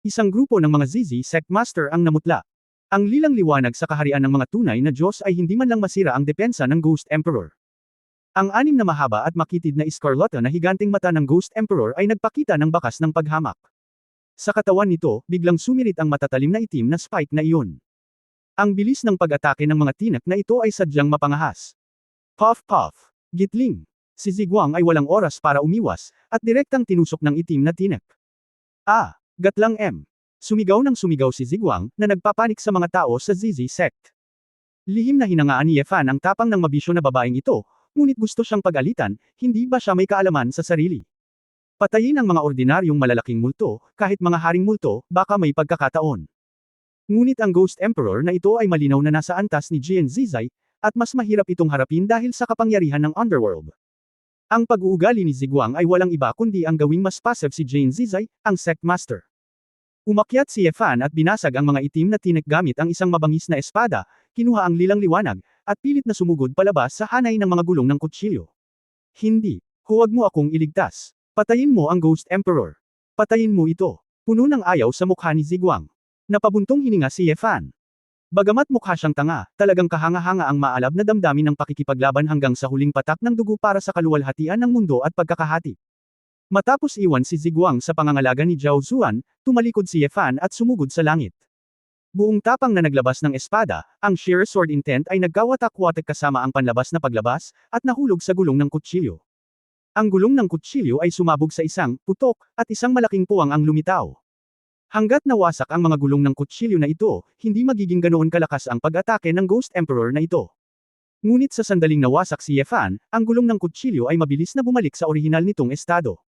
Isang grupo ng mga Zizi Sect Master ang namutla. Ang lilang liwanag sa kaharian ng mga tunay na Diyos ay hindi man lang masira ang depensa ng Ghost Emperor. Ang 6 na mahaba at makitid na iskarlata na higanting mata ng Ghost Emperor ay nagpakita ng bakas ng paghamak. Sa katawan nito, biglang sumirit ang matatalim na itim na spike na iyon. Ang bilis ng pag-atake ng mga tinak na ito ay sadyang mapangahas. Puff puff. Gitling. Si Ziguang ay walang oras para umiwas, at direktang tinusok ng itim na tinak. Gatlang M. Sumigaw ng sumigaw si Ziguang, na nagpapanik sa mga tao sa Zizi Sect. Lihim na hinangaan ni Yefan ang tapang ng mabisyo na babaeng ito, ngunit gusto siyang pag-alitan, hindi ba siya may kaalaman sa sarili? Patayin ang mga ordinaryong malalaking multo, kahit mga haring multo, baka may pagkakataon. Ngunit ang Ghost Emperor na ito ay malinaw na nasa antas ni Jian Zizai, at mas mahirap itong harapin dahil sa kapangyarihan ng Underworld. Ang pag-uugali ni Ziguang ay walang iba kundi ang gawing mas passive si Jian Zizai, ang Sect Master. Umakyat si Yefan at binasag ang mga itim na tinik gamit ang isang mabangis na espada, kinuha ang lilang liwanag, at pilit na sumugod palabas sa hanay ng mga gulong ng kutsilyo. Hindi. Huwag mo akong iligtas. Patayin mo ang Ghost Emperor. Patayin mo ito. Puno ng ayaw sa mukha ni Ziguang. Napabuntong hininga si Yefan. Bagamat mukha siyang tanga, talagang kahanga-hanga ang maalab na damdamin ng pakikipaglaban hanggang sa huling patak ng dugo para sa kaluwalhatian ng mundo at pagkakahati. Matapos iwan si Ziguang sa pangangalaga ni Zhao Zuan, tumalikod si Yefan at sumugod sa langit. Buong tapang na naglabas ng espada, ang sheer sword intent ay nagkawatak-watak kasama ang panlabas na paglabas, at nahulog sa gulong ng kutsilyo. Ang gulong ng kutsilyo ay sumabog sa isang putok, at isang malaking puwang ang lumitaw. Hanggat nawasak ang mga gulong ng kutsilyo na ito, hindi magiging ganoon kalakas ang pag-atake ng Ghost Emperor na ito. Ngunit sa sandaling nawasak si Yefan, ang gulong ng kutsilyo ay mabilis na bumalik sa orihinal nitong estado.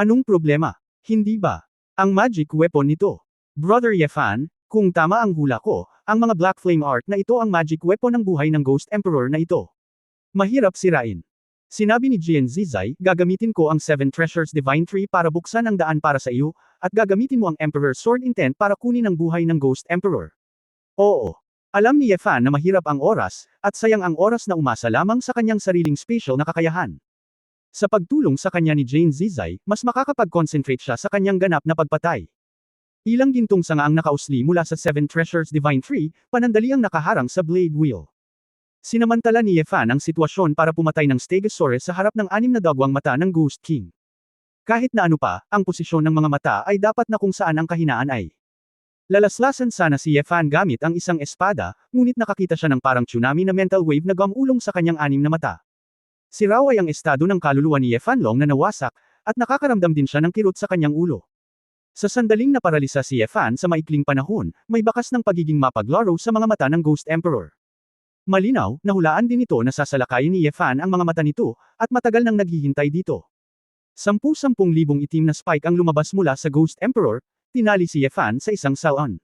Anong problema? Hindi ba? Ang magic weapon nito. Brother Yefan, kung tama ang hula ko, ang mga Black Flame Art na ito ang magic weapon ng buhay ng Ghost Emperor na ito. Mahirap sirain. Sinabi ni Jian Zizai, gagamitin ko ang 7 Treasures Divine Tree para buksan ang daan para sa iyo, at gagamitin mo ang Emperor's Sword Intent para kunin ang buhay ng Ghost Emperor. Oo. Alam ni Yefan na mahirap ang oras, at sayang ang oras na umasa lamang sa kanyang sariling spatial na kakayahan. Sa pagtulong sa kanya ni Jian Zizai, mas makakapag-concentrate siya sa kanyang ganap na pagpatay. Ilang gintong sanga ang nakausli mula sa 7 Treasures Divine Tree, panandali ang nakaharang sa Blade Wheel. Sinamantala ni Yefan ang sitwasyon para pumatay ng Stegosaurus sa harap ng 6 na dagwang mata ng Ghost King. Kahit na ano pa, ang posisyon ng mga mata ay dapat na kung saan ang kahinaan ay. Lalaslasan sana si Yefan gamit ang isang espada, ngunit nakakita siya ng parang tsunami na mental wave na gumulong sa kanyang anim na mata. Si Rao ay ang estado ng kaluluwa ni Yefan Long na nawasak, at nakakaramdam din siya ng kirot sa kanyang ulo. Sa sandaling naparalisa si Yefan sa maikling panahon, may bakas ng pagiging mapaglaro sa mga mata ng Ghost Emperor. Malinaw, nahulaan din ito na sasalakayin ni Yefan ang mga mata nito, at matagal nang naghihintay dito. 10,000 itim na spike ang lumabas mula sa Ghost Emperor, tinali si Yefan sa isang salon.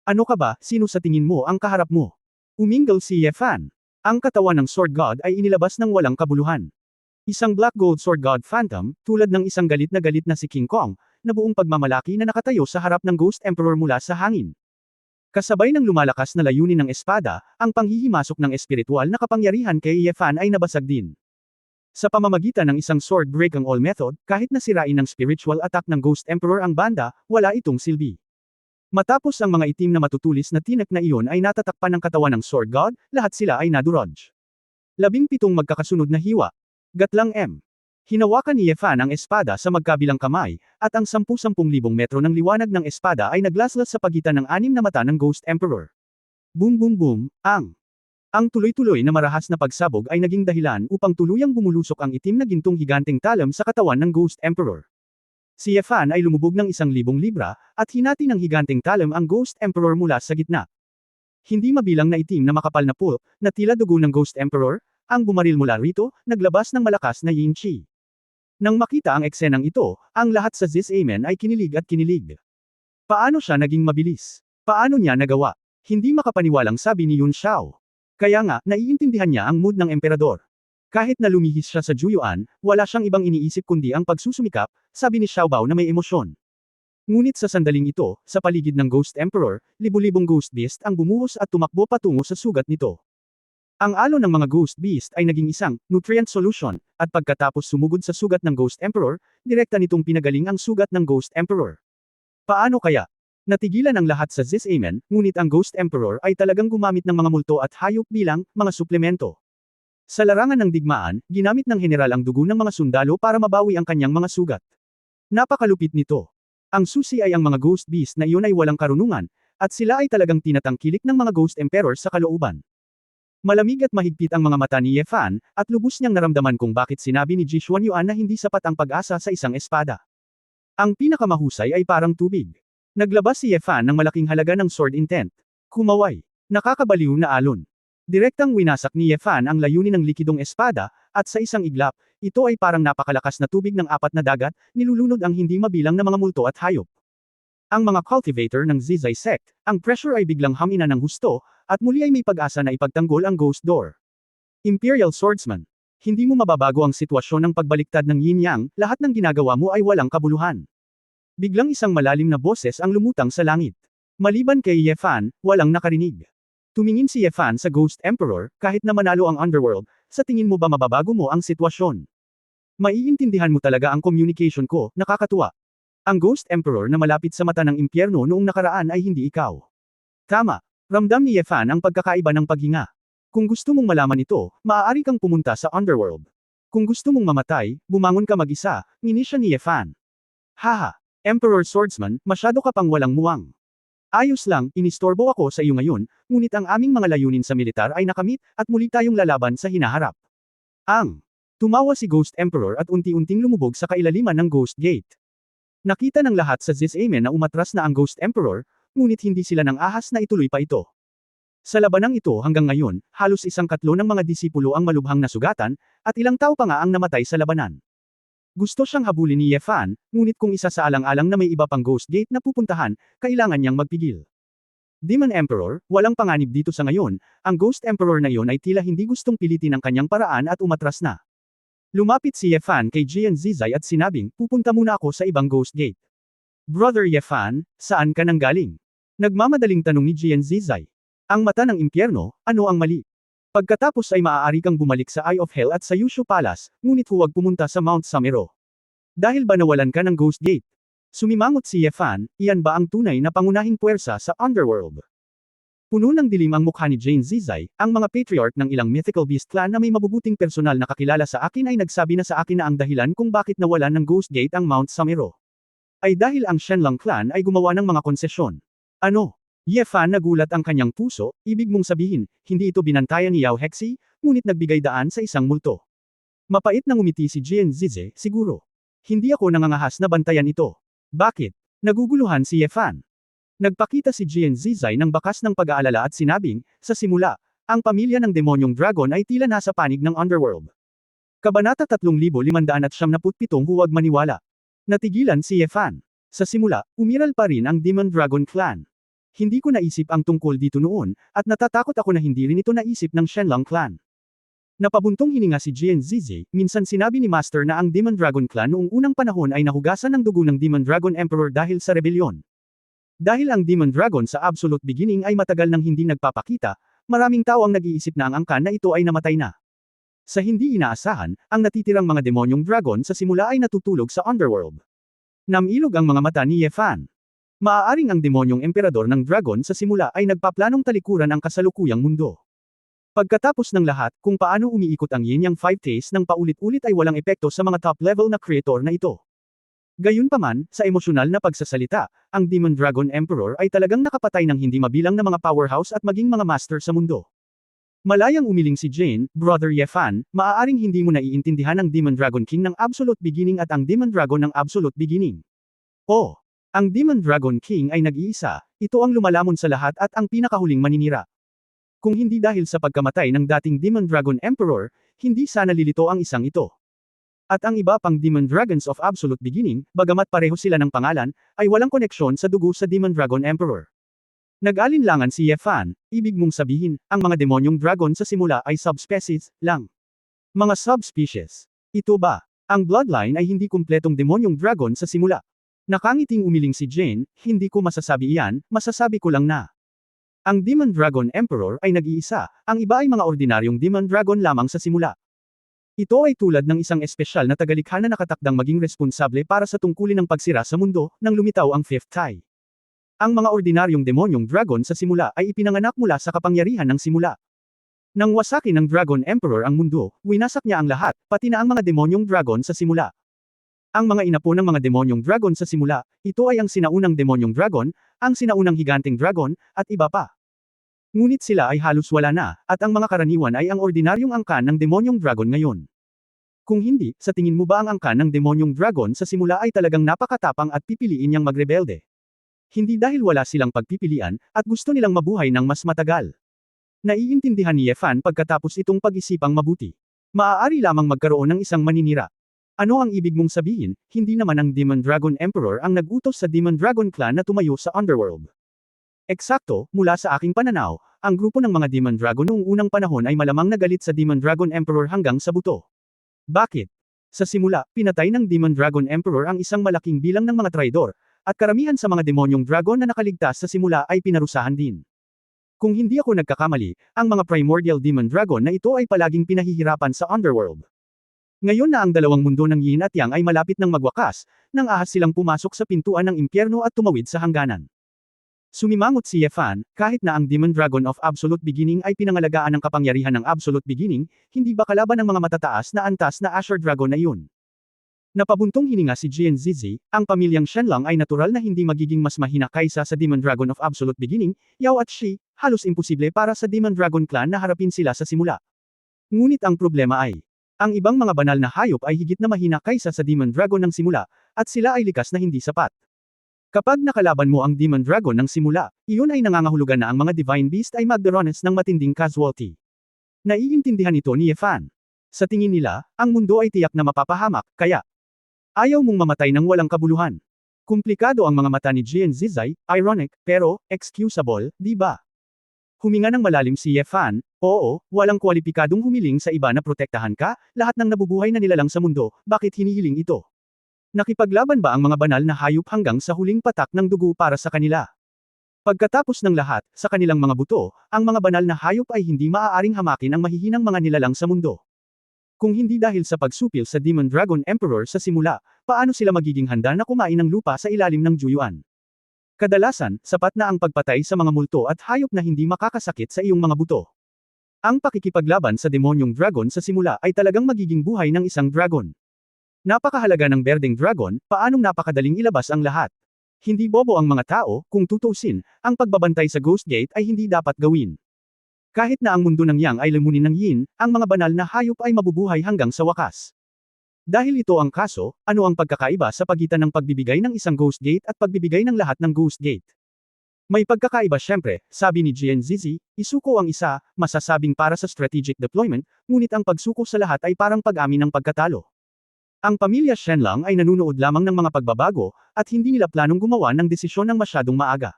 Ano ka ba, sino sa tingin mo ang kaharap mo? Umingal si Yefan. Ang katawan ng Sword God ay inilabas ng walang kabuluhan. Isang Black Gold Sword God Phantom, tulad ng isang galit na si King Kong, na buong pagmamalaki na nakatayo sa harap ng Ghost Emperor mula sa hangin. Kasabay ng lumalakas na layunin ng espada, ang panghihimasok ng espiritual na kapangyarihan kay Yefan ay nabasag din. Sa pamamagitan ng isang sword break ang all method, kahit nasirain ng spiritual attack ng Ghost Emperor ang banda, wala itong silbi. Matapos ang mga itim na matutulis na tinak na iyon ay natatakpan ng katawan ng Sword God, lahat sila ay nadurog. 17 magkakasunod na hiwa. Gatlang M. Hinawakan ni Yefan ang espada sa magkabilang kamay, at ang 10,000 metro ng liwanag ng espada ay naglaslas sa pagitan ng anim na mata ng Ghost Emperor. Boom boom boom, Ang tuloy-tuloy na marahas na pagsabog ay naging dahilan upang tuluyang bumulusok ang itim na gintong higanteng talem sa katawan ng Ghost Emperor. Si Yefan ay lumubog ng 1,000 libra, at hinati ng higanteng talem ang Ghost Emperor mula sa gitna. Hindi mabilang na itim na makapal na pulp, na tila dugo ng Ghost Emperor, ang bumaril mula rito, naglabas ng malakas na yin chi. Nang makita ang eksenang ito, ang lahat sa Ziz Amen ay kinilig at kinilig. Paano siya naging mabilis? Paano niya nagawa? Hindi makapaniwalang sabi ni Yun Xiao. Kaya nga, naiintindihan niya ang mood ng emperador. Kahit na lumihis siya sa Juyuan, wala siyang ibang iniisip kundi ang pagsusumikap, sabi ni Xiaobao na may emosyon. Ngunit sa sandaling ito, sa paligid ng Ghost Emperor, libu-libong Ghost Beast ang bumuhos at tumakbo patungo sa sugat nito. Ang alon ng mga Ghost Beast ay naging isang nutrient solution, at pagkatapos sumugod sa sugat ng Ghost Emperor, direkta nitong pinagaling ang sugat ng Ghost Emperor. Paano kaya? Natigilan ang lahat sa Ziz Amen, ngunit ang Ghost Emperor ay talagang gumamit ng mga multo at hayop bilang mga suplemento. Sa larangan ng digmaan, ginamit ng general ang dugo ng mga sundalo para mabawi ang kanyang mga sugat. Napakalupit nito. Ang susi ay ang mga Ghost Beast na iyon ay walang karunungan, at sila ay talagang tinatangkilik ng mga Ghost Emperor sa kalooban. Malamig at mahigpit ang mga mata ni Yefan, at lubos niyang naramdaman kung bakit sinabi ni Ji Xuanyuan na hindi sapat ang pag-asa sa isang espada. Ang pinakamahusay ay parang tubig. Naglabas si Yefan ng malaking halaga ng sword intent. Kumaway. Nakakabaliw na alon. Direktang winasak ni Yefan ang layunin ng likidong espada, at sa isang iglap, ito ay parang napakalakas na tubig ng 4 na dagat, nilulunod ang hindi mabilang na mga multo at hayop. Ang mga cultivator ng Zizai sect, ang pressure ay biglang hamina ng husto, at muli ay may pag-asa na ipagtanggol ang Ghost Door. Imperial Swordsman. Hindi mo mababago ang sitwasyon ng pagbaliktad ng yin-yang, lahat ng ginagawa mo ay walang kabuluhan. Biglang isang malalim na boses ang lumutang sa langit. Maliban kay Yefan, walang nakarinig. Tumingin si Yefan sa Ghost Emperor, kahit na manalo ang Underworld, sa tingin mo ba mababago mo ang sitwasyon? Maiintindihan mo talaga ang communication ko, nakakatuwa. Ang Ghost Emperor na malapit sa mata ng impyerno noong nakaraan ay hindi ikaw. Tama. Ramdam ni Yefan ang pagkakaiba ng paghinga. Kung gusto mong malaman ito, maaari kang pumunta sa Underworld. Kung gusto mong mamatay, bumangon ka mag-isa, ngini siya ni Yefan. Haha. Emperor Swordsman, masyado ka pang walang muwang. Ayos lang, inistorbo ako sa iyo ngayon, ngunit ang aming mga layunin sa militar ay nakamit, at muli tayong lalaban sa hinaharap. Tumawa si Ghost Emperor at unti-unting lumubog sa kailaliman ng Ghost Gate. Nakita ng lahat sa Ziz Amen na umatras na ang Ghost Emperor, ngunit hindi sila nang ahas na ituloy pa ito. Sa labanang ito hanggang ngayon, halos 1/4 ng mga disipulo ang malubhang nasugatan, at ilang tao pa nga ang namatay sa labanan. Gusto siyang habulin ni Yefan, ngunit kung isa sa alang-alang na may iba pang Ghost Gate na pupuntahan, kailangan niyang magpigil. Demon Emperor, walang panganib dito sa ngayon, ang Ghost Emperor na iyon ay tila hindi gustong pilitin ang kanyang paraan at umatras na. Lumapit si Yefan kay Jian Zizai at sinabing, pupunta muna ako sa ibang Ghost Gate. Brother Yefan, saan ka nang galing? Nagmamadaling tanong ni Jian Zizai. Ang mata ng impyerno, ano ang mali? Pagkatapos ay maaari kang bumalik sa Eye of Hell at sa Yushu Palace, ngunit huwag pumunta sa Mount Samero. Dahil ba nawalan ka ng Ghost Gate? Sumimangot si Yefan, iyan ba ang tunay na pangunahing puwersa sa Underworld? Puno ng dilim ang mukha ni Jane Zizai, ang mga patriarch ng ilang mythical beast clan na may mabubuting personal na kakilala sa akin ay nagsabi na sa akin na ang dahilan kung bakit nawalan ng Ghost Gate ang Mount Samero ay dahil ang Shenlong clan ay gumawa ng mga konsesyon. Ano? Ye Fan nagulat ang kanyang puso, ibig mong sabihin, hindi ito binantayan ni Yao Hexi, ngunit nagbigay daan sa isang multo. Mapait na ngumiti si Jian Zize, siguro. Hindi ako nangangahas na bantayan ito. Bakit? Naguguluhan si Ye Fan. Nagpakita si Jian Zizai ng bakas ng pag-aalala at sinabing, sa simula, ang pamilya ng demonyong dragon ay tila nasa panig ng underworld. Kabanata 3577 Huwag maniwala. Natigilan si Ye Fan. Sa simula, umiral pa rin ang Demon Dragon Clan. Hindi ko naisip ang tungkol dito noon, at natatakot ako na hindi rin ito naisip ng Shenlong Clan. Napabuntong hininga si Jian Zize, minsan sinabi ni Master na ang Demon Dragon Clan noong unang panahon ay nahugasan ng dugo ng Demon Dragon Emperor dahil sa rebelyon. Dahil ang Demon Dragon sa Absolute Beginning ay matagal nang hindi nagpapakita, maraming tao ang nag-iisip na ang angkan na ito ay namatay na. Sa hindi inaasahan, ang natitirang mga demonyong dragon sa simula ay natutulog sa underworld. Namilog ang mga mata ni Ye Fan. Maaaring ang demonyong emperador ng dragon sa simula ay nagpaplanong talikuran ang kasalukuyang mundo. Pagkatapos ng lahat, kung paano umiikot ang Yin Yang 5 Taste ng paulit-ulit ay walang epekto sa mga top-level na creator na ito. Gayunpaman, sa emosyonal na pagsasalita, ang Demon Dragon Emperor ay talagang nakapatay ng hindi mabilang na mga powerhouse at maging mga master sa mundo. Malayang umiling si Jane, Brother Ye Fan, maaaring hindi mo naiintindihan ang Demon Dragon King ng Absolute Beginning at ang Demon Dragon ng Absolute Beginning. Oh! Ang Demon Dragon King ay nag-iisa, ito ang lumalamon sa lahat at ang pinakahuling maninira. Kung hindi dahil sa pagkamatay ng dating Demon Dragon Emperor, hindi sana lilito ang isang ito. At ang iba pang Demon Dragons of Absolute Beginning, bagamat pareho sila ng pangalan, ay walang koneksyon sa dugo sa Demon Dragon Emperor. Nag-alinlangan si Ye Fan, ibig mong sabihin, ang mga demonyong dragon sa simula ay subspecies lang. Mga subspecies. Ito ba? Ang bloodline ay hindi kumpletong demonyong dragon sa simula. Nakangiting umiling si Jane, hindi ko masasabi iyan, masasabi ko lang na. Ang Demon Dragon Emperor ay nag-iisa, ang iba ay mga ordinaryong Demon Dragon lamang sa simula. Ito ay tulad ng isang espesyal na tagalikha na nakatakdang maging responsable para sa tungkulin ng pagsira sa mundo, nang lumitaw ang Fifth Tai. Ang mga ordinaryong demonyong dragon sa simula ay ipinanganak mula sa kapangyarihan ng simula. Nang wasakin ng Dragon Emperor ang mundo, winasak niya ang lahat, pati na ang mga demonyong dragon sa simula. Ang mga inapo ng mga demonyong dragon sa simula, ito ay ang sinaunang demonyong dragon, ang sinaunang higanteng dragon, at iba pa. Ngunit sila ay halos wala na, at ang mga karaniwan ay ang ordinaryong angkan ng demonyong dragon ngayon. Kung hindi, sa tingin mo ba ang angkan ng demonyong dragon sa simula ay talagang napakatapang at pipiliin niyang magrebelde? Hindi dahil wala silang pagpipilian, at gusto nilang mabuhay ng mas matagal. Naiintindihan ni Ye Fan pagkatapos itong pag-isipang mabuti. Maaari lamang magkaroon ng isang maninira. Ano ang ibig mong sabihin, hindi naman ang Demon Dragon Emperor ang nag-utos sa Demon Dragon Clan na tumayo sa underworld? Eksakto, mula sa aking pananaw, ang grupo ng mga Demon Dragon noong unang panahon ay malamang nagalit sa Demon Dragon Emperor hanggang sa buto. Bakit? Sa simula, pinatay ng Demon Dragon Emperor ang isang malaking bilang ng mga traidor, at karamihan sa mga demonyong dragon na nakaligtas sa simula ay pinarusahan din. Kung hindi ako nagkakamali, ang mga primordial Demon Dragon na ito ay palaging pinahihirapan sa underworld. Ngayon na ang dalawang mundo ng Yin at Yang ay malapit ng magwakas, nang ahas silang pumasok sa pintuan ng impyerno at tumawid sa hangganan. Sumimangot si Ye Fan, kahit na ang Demon Dragon of Absolute Beginning ay pinangalagaan ng kapangyarihan ng Absolute Beginning, hindi ba kalaban ng mga matataas na antas na Asher Dragon na yun? Napabuntong hininga si Jian Zizi, ang pamilyang Shenlong ay natural na hindi magiging mas mahina kaysa sa Demon Dragon of Absolute Beginning, Yao at Shi, halos imposible para sa Demon Dragon Clan na harapin sila sa simula. Ngunit ang problema ay, ang ibang mga banal na hayop ay higit na mahina kaysa sa Demon Dragon ng simula, at sila ay likas na hindi sapat. Kapag nakalaban mo ang Demon Dragon ng simula, iyon ay nangangahulugan na ang mga Divine Beast ay magdaranas ng matinding casualty. Naiintindihan ito ni Ye Fan. Sa tingin nila, ang mundo ay tiyak na mapapahamak, kaya ayaw mong mamatay ng walang kabuluhan. Komplikado ang mga mata ni Jian Zizai, ironic, pero excusable, di ba? Huminga ng malalim si Ye Fan, oo, walang kwalipikadong humiling sa iba na protektahan ka, lahat ng nabubuhay na nilalang sa mundo, bakit hinihiling ito? Nakipaglaban ba ang mga banal na hayop hanggang sa huling patak ng dugo para sa kanila? Pagkatapos ng lahat, sa kanilang mga buto, ang mga banal na hayop ay hindi maaaring hamakin ang mahihinang mga nilalang sa mundo. Kung hindi dahil sa pagsupil sa Demon Dragon Emperor sa simula, paano sila magiging handa na kumain ng lupa sa ilalim ng Juyuan? Kadalasan, sapat na ang pagpatay sa mga multo at hayop na hindi makakasakit sa iyong mga buto. Ang pakikipaglaban sa demonyong dragon sa simula ay talagang magiging buhay ng isang dragon. Napakahalaga ng berdeng dragon, paanong napakadaling ilabas ang lahat. Hindi bobo ang mga tao, kung tutuusin, ang pagbabantay sa Ghost Gate ay hindi dapat gawin. Kahit na ang mundo ng Yang ay lamunin ng Yin, ang mga banal na hayop ay mabubuhay hanggang sa wakas. Dahil ito ang kaso, ano ang pagkakaiba sa pagitan ng pagbibigay ng isang Ghost Gate at pagbibigay ng lahat ng Ghost Gate? May pagkakaiba syempre, sabi ni Jian Zizi, isuko ang isa, masasabing para sa strategic deployment, ngunit ang pagsuko sa lahat ay parang pag-amin ng pagkatalo. Ang pamilya Shenlang ay nanunood lamang ng mga pagbabago, at hindi nila planong gumawa ng desisyon ng masyadong maaga.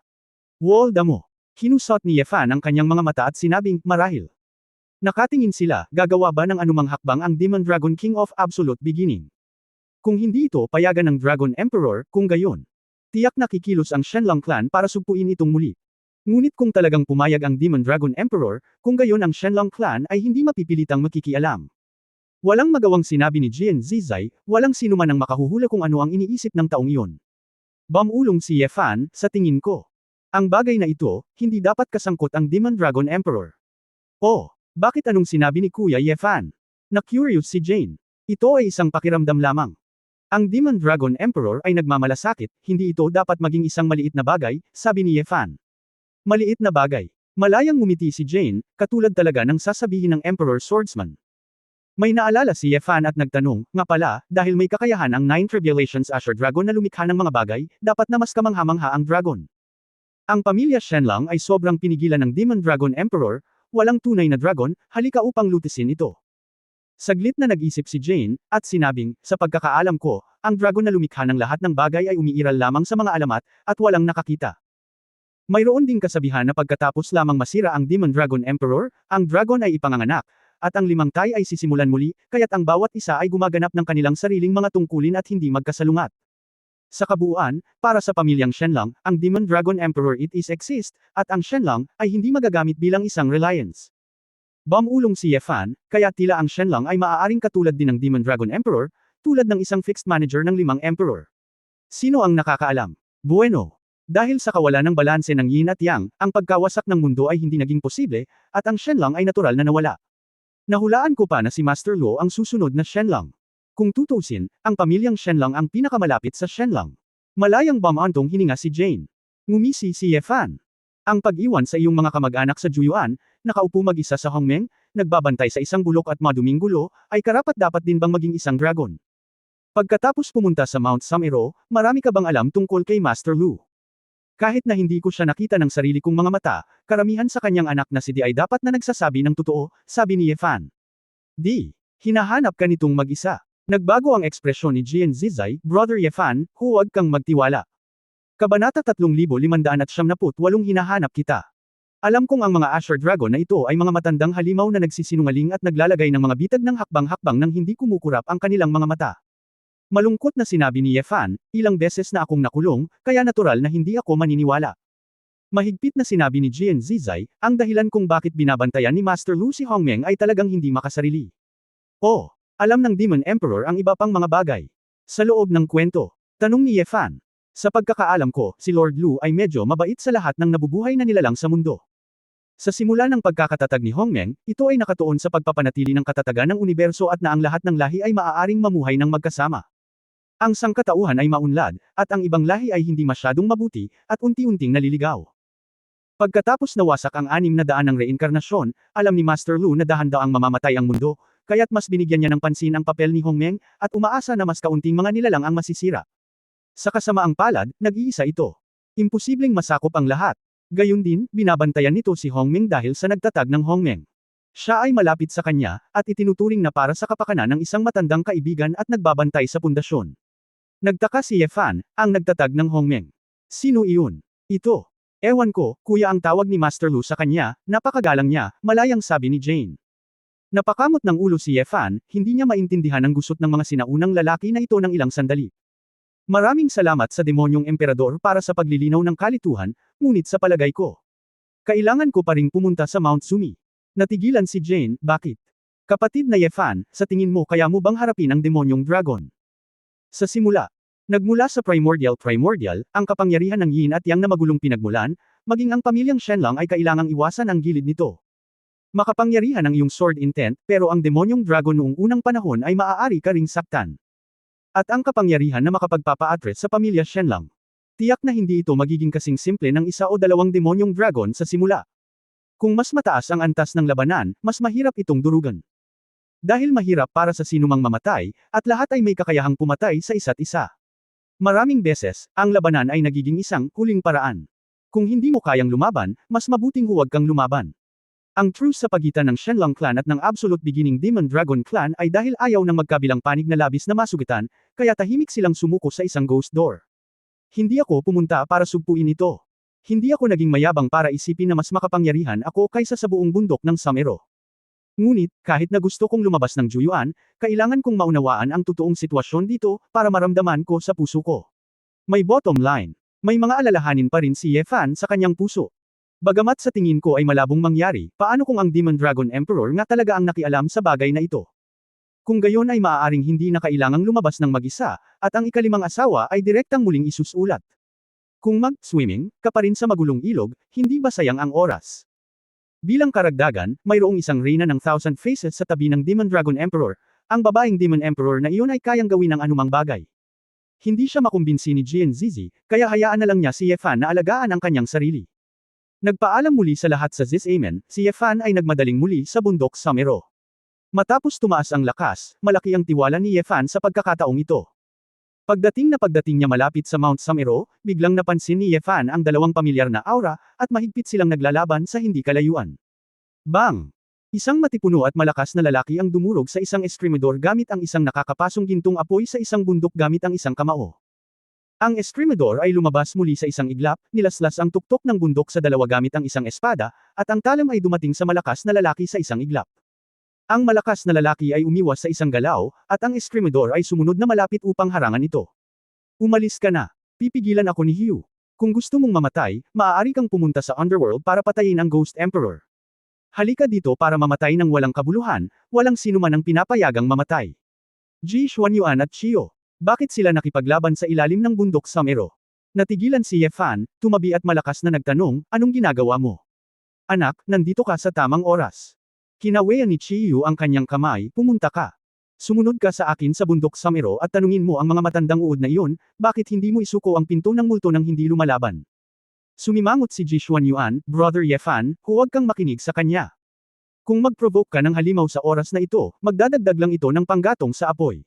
Damo. Kinusot ni Ye Fan ang kanyang mga mata at sinabing, marahil. Nakatingin sila, gagawa ba ng anumang hakbang ang Demon Dragon King of Absolute Beginning? Kung hindi ito payagan ng Dragon Emperor, kung gayon. Tiyak na kikilos ang Shenlong clan para sugpuin itong muli. Ngunit kung talagang pumayag ang Demon Dragon Emperor, kung gayon ang Shenlong clan ay hindi mapipilitang makikialam. Walang magawang sinabi ni Jian Zizai, walang sinuman ang makahuhula kung ano ang iniisip ng taong iyon. Bamulong si Ye Fan, sa tingin ko. Ang bagay na ito, hindi dapat kasangkot ang Demon Dragon Emperor. Oh, bakit anong sinabi ni Kuya Ye Fan? Na-curious si Jane. Ito ay isang pakiramdam lamang. Ang Demon Dragon Emperor ay nagmamalasakit, hindi ito dapat maging isang maliit na bagay, sabi ni Ye Fan. Maliit na bagay. Malayang ngumiti si Jane, katulad talaga ng sasabihin ng Emperor Swordsman. May naalala si Ye Fan at nagtanong, nga pala, dahil may kakayahan ang Nine Tribulations Asher Dragon na lumikha ng mga bagay, dapat na mas kamangha-mangha ang dragon. Ang pamilya Shenlang ay sobrang pinigilan ng Demon Dragon Emperor, walang tunay na dragon, halika upang lutisin ito. Saglit na nag-isip si Jane, at sinabing, sa pagkakaalam ko, ang dragon na lumikha ng lahat ng bagay ay umiiral lamang sa mga alamat, at walang nakakita. Mayroon ding kasabihan na pagkatapos lamang masira ang Demon Dragon Emperor, ang dragon ay ipanganganak, at ang limang tay ay sisimulan muli, kaya't ang bawat isa ay gumaganap ng kanilang sariling mga tungkulin at hindi magkasalungat. Sa kabuuan, para sa pamilyang Shenlang, ang Demon Dragon Emperor it is exist, at ang Shenlang ay hindi magagamit bilang isang reliance. Bamulong si Ye Fan, kaya tila ang Shenlang ay maaaring katulad din ng Demon Dragon Emperor, tulad ng isang fixed manager ng limang emperor. Sino ang nakakaalam? Bueno. Dahil sa kawalan ng balanse ng Yin at Yang, ang pagkawasak ng mundo ay hindi naging posible, at ang Shenlang ay natural na nawala. Nahulaan ko pa na si Master Luo ang susunod na Shenlang. Kung tutusin, ang pamilyang Shenlang ang pinakamalapit sa Shenlang. Malayang bamantong hininga si Jane. Ngumisi si Ye Fan. Ang pag-iwan sa iyong mga kamag-anak sa Juyuan, nakaupo mag-isa sa Hongmeng, nagbabantay sa isang bulok at maduming gulo, ay karapat-dapat din bang maging isang dragon? Pagkatapos pumunta sa Mount Samero, marami ka bang alam tungkol kay Master Lu? Kahit na hindi ko siya nakita ng sarili kong mga mata, karamihan sa kanyang anak na si Di ay dapat na nagsasabi ng totoo, sabi ni Ye Fan. Di, hinahanap ka nitong mag-isa. Nagbago ang ekspresyon ni Jian Zizai, Brother Ye Fan, huwag kang magtiwala. Kabanata 3578 hinahanap kita. Alam kong ang mga Asher Dragon na ito ay mga matandang halimaw na nagsisinungaling at naglalagay ng mga bitag ng hakbang-hakbang nang hindi kumukurap ang kanilang mga mata. Malungkot na sinabi ni Ye Fan, ilang beses na akong nakulong, kaya natural na hindi ako maniniwala. Mahigpit na sinabi ni Jian Zizai, ang dahilan kung bakit binabantayan ni Master Lu si Hongmeng ay talagang hindi makasarili. Oh, alam ng Demon Emperor ang iba pang mga bagay. Sa loob ng kwento, tanong ni Ye Fan. Sa pagkakaalam ko, si Lord Lu ay medyo mabait sa lahat ng nabubuhay na nilalang sa mundo. Sa simula ng pagkakatatag ni Hongmeng, ito ay nakatuon sa pagpapanatili ng katatagan ng universo at na ang lahat ng lahi ay maaaring mamuhay ng magkasama. Ang sangkatauhan ay maunlad, at ang ibang lahi ay hindi masyadong mabuti, at unti-unting naliligaw. Pagkatapos nawasak ang 600 ng reinkarnasyon, alam ni Master Lu na dahan-daang mamamatay ang mundo, kaya't mas binigyan niya ng pansin ang papel ni Hongmeng, at umaasa na mas kaunting mga nilalang ang masisira. Sa kasamaang palad, nag-iisa ito. Imposibleng masakop ang lahat. Gayun din, binabantayan nito si Hongmeng dahil sa nagtatag ng Hongmeng. Siya ay malapit sa kanya, at itinuturing na para sa kapakanan ng isang matandang kaibigan at nagbabantay sa pundasyon. Nagtaka si Ye Fan, ang nagtatag ng Hongmeng. Sino iyon? Ito. Ewan ko, kuya ang tawag ni Master Lu sa kanya, napakagalang niya, malayang sabi ni Jane. Napakamot ng ulo si Ye Fan, hindi niya maintindihan ang gusot ng mga sinaunang lalaki na ito ng ilang sandali. Maraming salamat sa demonyong emperador para sa paglilinaw ng kalituhan, ngunit sa palagay ko. Kailangan ko pa ring pumunta sa Mount Sumi. Natigilan si Jane, bakit? Kapatid na Ye Fan, sa tingin mo kaya mo bang harapin ang demonyong dragon? Sa simula, nagmula sa primordial, ang kapangyarihan ng Yin at Yang na magulong pinagmulan, maging ang pamilyang Shenlang ay kailangang iwasan ang gilid nito. Makapangyarihan ang iyong sword intent, pero ang demonyong dragon noong unang panahon ay maaari ka ring saktan. At ang kapangyarihan na makapagpapa-address sa pamilya Shenlang. Tiyak na hindi ito magiging kasing simple ng isa o dalawang demonyong dragon sa simula. Kung mas mataas ang antas ng labanan, mas mahirap itong durugan. Dahil mahirap para sa sinumang mamatay, at lahat ay may kakayahang pumatay sa isa't isa. Maraming beses, ang labanan ay nagiging isang huling paraan. Kung hindi mo kayang lumaban, mas mabuting huwag kang lumaban. Ang truce sa pagitan ng Shenlong Clan at ng Absolute Beginning Demon Dragon Clan ay dahil ayaw ng magkabilang panig na labis na masugitan, kaya tahimik silang sumuko sa isang ghost door. Hindi ako pumunta para sugpuin ito. Hindi ako naging mayabang para isipin na mas makapangyarihan ako kaysa sa buong bundok ng Samero. Ngunit, kahit na gusto kong lumabas ng Juyuan, kailangan kong maunawaan ang totoong sitwasyon dito para maramdaman ko sa puso ko. May bottom line. May mga alalahanin pa rin si Ye Fan sa kanyang puso. Bagamat sa tingin ko ay malabong mangyari, paano kung ang Demon Dragon Emperor nga talaga ang nakialam sa bagay na ito? Kung gayon ay maaaring hindi na kailangang lumabas ng mag-isa, at ang ikalimang asawa ay direktang muling isusulat. Kung mag-swimming, ka pa rin sa magulong ilog, hindi ba sayang ang oras? Bilang karagdagan, mayroong isang reyna ng Thousand Faces sa tabi ng Demon Dragon Emperor. Ang babaeng Demon Emperor na iyon ay kayang gawin ng anumang bagay. Hindi siya makumbinsi ni Jian Zizi, kaya hayaan na lang niya si Ye Fan na alagaan ang kanyang sarili. Nagpaalam muli sa lahat sa Ziz Amen, si Ye Fan ay nagmadaling muli sa bundok Samero. Matapos tumaas ang lakas, malaki ang tiwala ni Ye Fan sa pagkakataong ito. Pagdating niya malapit sa Mount Samero, biglang napansin ni Ye Fan ang dalawang pamilyar na aura, at mahigpit silang naglalaban sa hindi kalayuan. Bang! Isang matipuno at malakas na lalaki ang dumurog sa isang eskrimidor gamit ang isang nakakapasong gintong apoy sa isang bundok gamit ang isang kamao. Ang eskrimidor ay lumabas muli sa isang iglap, nilaslas ang tuktok ng bundok sa dalawa gamit ang isang espada, at ang talam ay dumating sa malakas na lalaki sa isang iglap. Ang malakas na lalaki ay umiwas sa isang galaw, at ang eskrimidor ay sumunod na malapit upang harangan ito. Umalis ka na. Pipigilan ako ni Hugh. Kung gusto mong mamatay, maaari kang pumunta sa Underworld para patayin ang Ghost Emperor. Halika dito para mamatay ng walang kabuluhan, walang sino man ang pinapayagang mamatay. Ji Xuanyuan at Chiyo. Bakit sila nakipaglaban sa ilalim ng bundok Samero? Natigilan si Ye Fan, tumabi at malakas na nagtanong, anong ginagawa mo? Anak, nandito ka sa tamang oras. Kinawean ni Chiyu ang kanyang kamay, pumunta ka. Sumunod ka sa akin sa bundok Samero at tanungin mo ang mga matandang uod na iyon, bakit hindi mo isuko ang pinto ng multo nang hindi lumalaban? Sumimangot si Ji Xuanyuan, Brother Ye Fan, huwag kang makinig sa kanya. Kung mag-provoke ka ng halimaw sa oras na ito, magdadagdag lang ito ng panggatong sa apoy.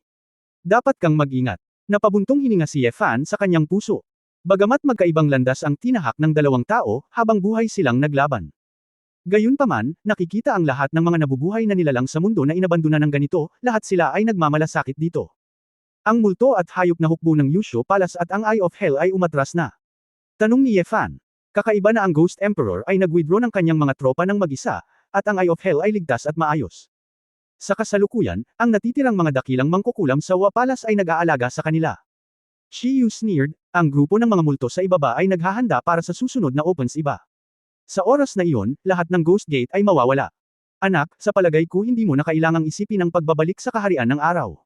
Dapat kang mag-ingat. Napabuntong hininga si Ye Fan sa kanyang puso. Bagamat magkaibang landas ang tinahak ng dalawang tao, habang buhay silang naglaban. Gayunpaman, nakikita ang lahat ng mga nabubuhay na nilalang sa mundo na inabandona ng ganito, lahat sila ay nagmamalasakit dito. Ang multo at hayop na hukbo ng Yusho Palace at ang Eye of Hell ay umatras na. Tanong ni Ye Fan. Kakaiba na ang Ghost Emperor ay nag-withdraw ng kanyang mga tropa ng mag-isa, at ang Eye of Hell ay ligtas at maayos. Sa kasalukuyan, ang natitirang mga dakilang mangkukulam sa Wapalas ay nag-aalaga sa kanila. Shiyu sneered, ang grupo ng mga multo sa ibaba ay naghahanda para sa susunod na opens iba. Sa oras na iyon, lahat ng Ghost Gate ay mawawala. Anak, sa palagay ko hindi mo na kailangang isipin ang pagbabalik sa kaharian ng araw.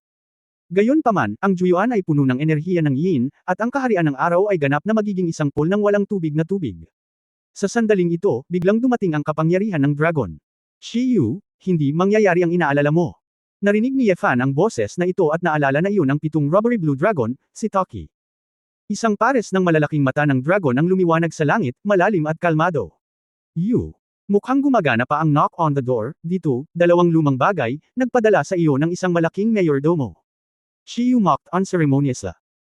Gayunpaman, ang Juyuan ay puno ng enerhiya ng yin, at ang kaharian ng araw ay ganap na magiging isang pool ng walang tubig na tubig. Sa sandaling ito, biglang dumating ang kapangyarihan ng dragon. Shiyu, hindi mangyayari ang inaalala mo. Narinig ni Ye Fan ang boses na ito at naalala na iyon ang pitong rubbery blue dragon, si Toki. Isang pares ng malalaking mata ng dragon ang lumiwanag sa langit, malalim at kalmado. Mukhang gumagana pa ang knock on the door, dito, dalawang lumang bagay, nagpadala sa iyo ng isang malaking mayordomo. Shiyu mocked unceremoniously.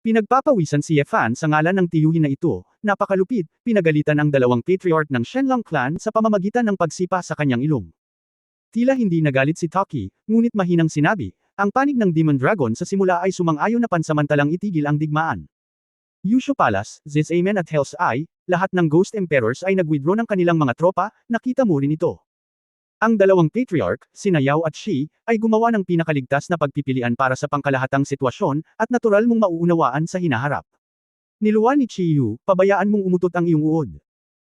Pinagpapawisan si Ye Fan sa ngalan ng tiyuhin na ito, napakalupit, pinagalitan ang dalawang patriarch ng Shenlong Clan sa pamamagitan ng pagsipa sa kanyang ilong. Tila hindi nagalit si Toki, ngunit mahinang sinabi, ang panig ng Demon Dragon sa simula ay sumang-ayon na pansamantalang itigil ang digmaan. Yusho Palace, Ziz Amen at Hell's Eye, lahat ng Ghost Emperors ay nag-withdraw ng kanilang mga tropa, nakita mo rin ito. Ang dalawang patriarch, sina Yao at Shi, ay gumawa ng pinakaligtas na pagpipilian para sa pangkalahatang sitwasyon, at natural mong mauunawaan sa hinaharap. Niluwa ni Chiyu, pabayaan mong umutot ang iyong uod.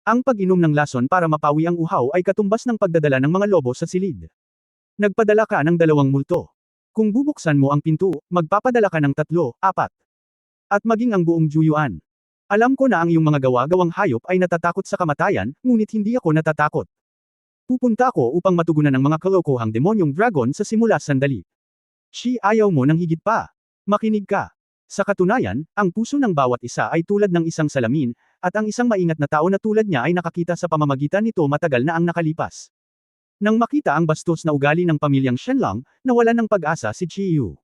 Ang pag-inom ng lason para mapawi ang uhaw ay katumbas ng pagdadala ng mga lobo sa silid. Nagpadala ka ng dalawang multo. Kung bubuksan mo ang pinto, magpapadala ka ng 3, 4. At maging ang buong Juyuan. Alam ko na ang iyong mga gawa-gawang hayop ay natatakot sa kamatayan, ngunit hindi ako natatakot. Pupunta ako upang matugunan ang mga kalokohang demonyong dragon sa simula sandali. Shi, ayaw mo ng higit pa. Makinig ka. Sa katunayan, ang puso ng bawat isa ay tulad ng isang salamin, at ang isang maingat na tao na tulad niya ay nakakita sa pamamagitan nito matagal na ang nakalipas. Nang makita ang bastos na ugali ng pamilyang Shenlong, nawalan ng pag-asa si Chiyu.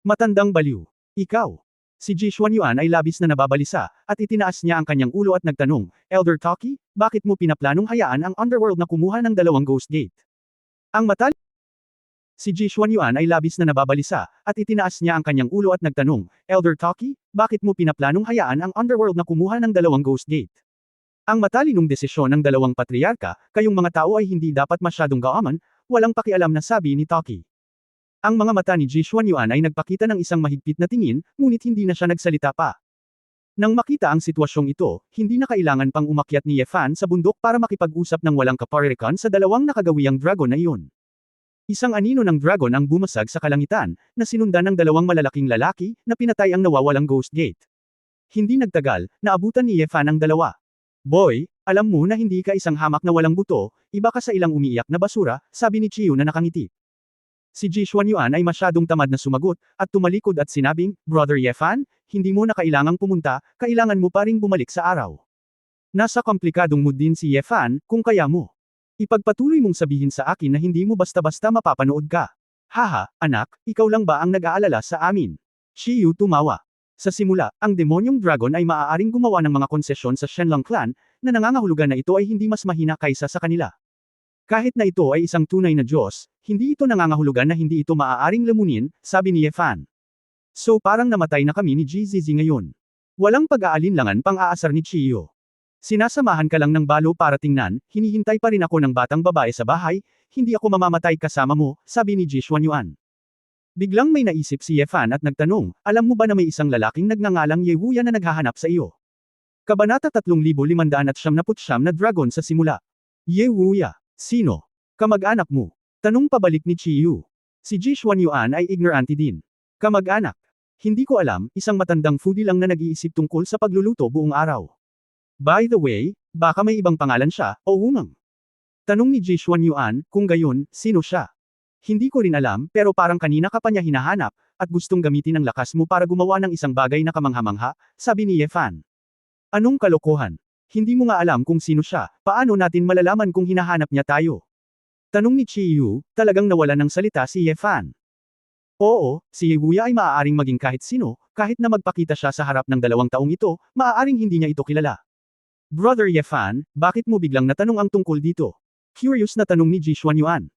Matandang baliw. Ikaw. Si Ji Xuanyuan ay labis na nababalisa, at itinaas niya ang kanyang ulo at nagtanong, Elder Toki, bakit mo pinaplanong hayaan ang underworld na kumuha ng 2 Ghost Gate? Ang matali Si Ji Xuanyuan ay labis na nababalisa, at itinaas niya ang kanyang ulo at nagtanong, Elder Toki, bakit mo pinaplanong hayaan ang underworld na kumuha ng 2 Ghost Gate? Ang matalinong desisyon ng 2 patriarka, kayong mga tao ay hindi dapat masyadong gaaman, walang pakialam na sabi ni Toki. Ang mga mata ni Ji Xuanyuan ay nagpakita ng isang mahigpit na tingin, ngunit hindi na siya nagsalita pa. Nang makita ang sitwasyong ito, hindi na kailangan pang umakyat ni Ye Fan sa bundok para makipag-usap ng walang kaparirikan sa 2 nakagawiyang dragon na iyon. Isang anino ng dragon ang bumasag sa kalangitan, na sinundan ng 2 malalaking lalaki, na pinatay ang nawawalang Ghost Gate. Hindi nagtagal, naabutan ni Ye Fan ang 2. Boy, alam mo na hindi ka isang hamak na walang buto, iba ka sa ilang umiiyak na basura, sabi ni Chiyu na nakangiti. Si Ji Xuanyuan ay masyadong tamad na sumagot, at tumalikod at sinabing, Brother Ye Fan, hindi mo na kailangang pumunta, kailangan mo pa ring bumalik sa araw. Nasa komplikadong mood din si Ye Fan, kung kaya mo. Ipagpatuloy mong sabihin sa akin na hindi mo basta-basta mapapanood ka. Haha, anak, ikaw lang ba ang nag-aalala sa amin? Chiyu tumawa. Sa simula, ang demonyong dragon ay maaaring gumawa ng mga konsesyon sa Shenlong clan, na nangangahulugan na ito ay hindi mas mahina kaysa sa kanila. Kahit na ito ay isang tunay na Diyos, hindi ito nangangahulugan na hindi ito maaaring lamunin, sabi ni Ye Fan. So parang namatay na kami ni Ji Zizi ngayon. Walang pag-aalinlangan pang aasar ni Chiyu. Sinasamahan ka lang ng balo para tingnan, hinihintay pa rin ako ng batang babae sa bahay, hindi ako mamamatay kasama mo, sabi ni Ji Xuanyuan. Biglang may naisip si Ye Fan at nagtanong, alam mo ba na may isang lalaking nagngangalang Ye Wuya na naghahanap sa iyo? Kabanata 3579 na dragon sa simula. Ye Wuya, sino? Kamag-anak mo. Tanong pabalik ni Chiyu. Si Ji Xuanyuan ay ignorante din. Kamag-anak. Hindi ko alam, isang matandang foodie lang na nag-iisip tungkol sa pagluluto buong araw. By the way, baka may ibang pangalan siya, o umang. Tanong ni Ji Xuanyuan, kung gayon, sino siya? Hindi ko rin alam, pero parang kanina ka pa niya hinahanap, at gustong gamitin ang lakas mo para gumawa ng isang bagay na kamangha-mangha, sabi ni Ye Fan. Anong kalokohan? Hindi mo nga alam kung sino siya, paano natin malalaman kung hinahanap niya tayo? Tanong ni Chiyu, talagang nawala ng salita si Ye Fan. Oo, si Ye Wuya ay maaaring maging kahit sino, kahit na magpakita siya sa harap ng 2 taong ito, maaaring hindi niya ito kilala. Brother Ye Fan, bakit mo biglang natanong ang tungkol dito? Curious na tanong ni Ji Xuanyuan.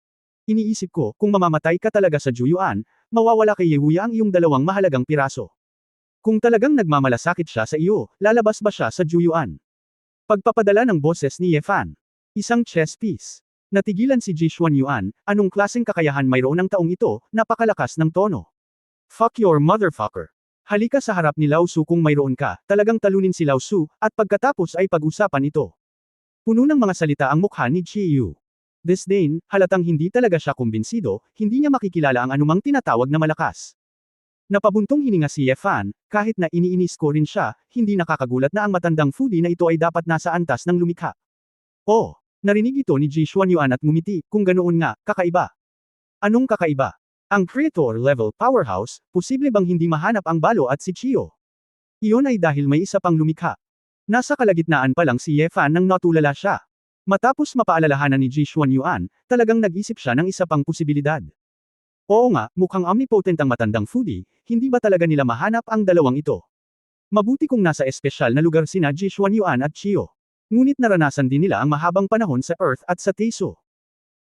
Iniisip ko, kung mamamatay ka talaga sa Juyuan, mawawala kay Ye Wuya ang iyong 2 mahalagang piraso. Kung talagang nagmamalasakit siya sa iyo, lalabas ba siya sa Juyuan? Pagpapadala ng boses ni Ye Fan. Isang chess piece. Natigilan si Ji Xuanyuan, anong klaseng kakayahan mayroon ng taong ito, napakalakas ng tono. Fuck your motherfucker. Halika sa harap ni Lao Su kung mayroon ka, talagang talunin si Lao Su, at pagkatapos ay pag-usapan ito. Puno ng mga salita ang mukha ni Chiyu. Disdain, halatang hindi talaga siya kumbinsido, hindi niya makikilala ang anumang tinatawag na malakas. Napabuntong hininga si Ye Fan, kahit na iniinis ko rin siya, hindi nakakagulat na ang matandang foodie na ito ay dapat nasa antas ng lumikha. Oh, narinig ito ni Ji Xuanyuan at ngumiti, kung ganoon nga, kakaiba. Anong kakaiba? Ang creator-level powerhouse, posible bang hindi mahanap ang balo at si Chiyo? Iyon ay dahil may isa pang lumikha. Nasa kalagitnaan pa lang si Ye Fan nang natulala siya. Matapos mapaalalahanan ni Ji Xuanyuan, talagang nag-isip siya ng isa pang posibilidad. Oo nga, mukhang omnipotent ang matandang foodie, hindi ba talaga nila mahanap ang 2 ito? Mabuti kung nasa espesyal na lugar sina Ji Xuanyuan at Chiyo. Ngunit naranasan din nila ang mahabang panahon sa Earth at sa Teso.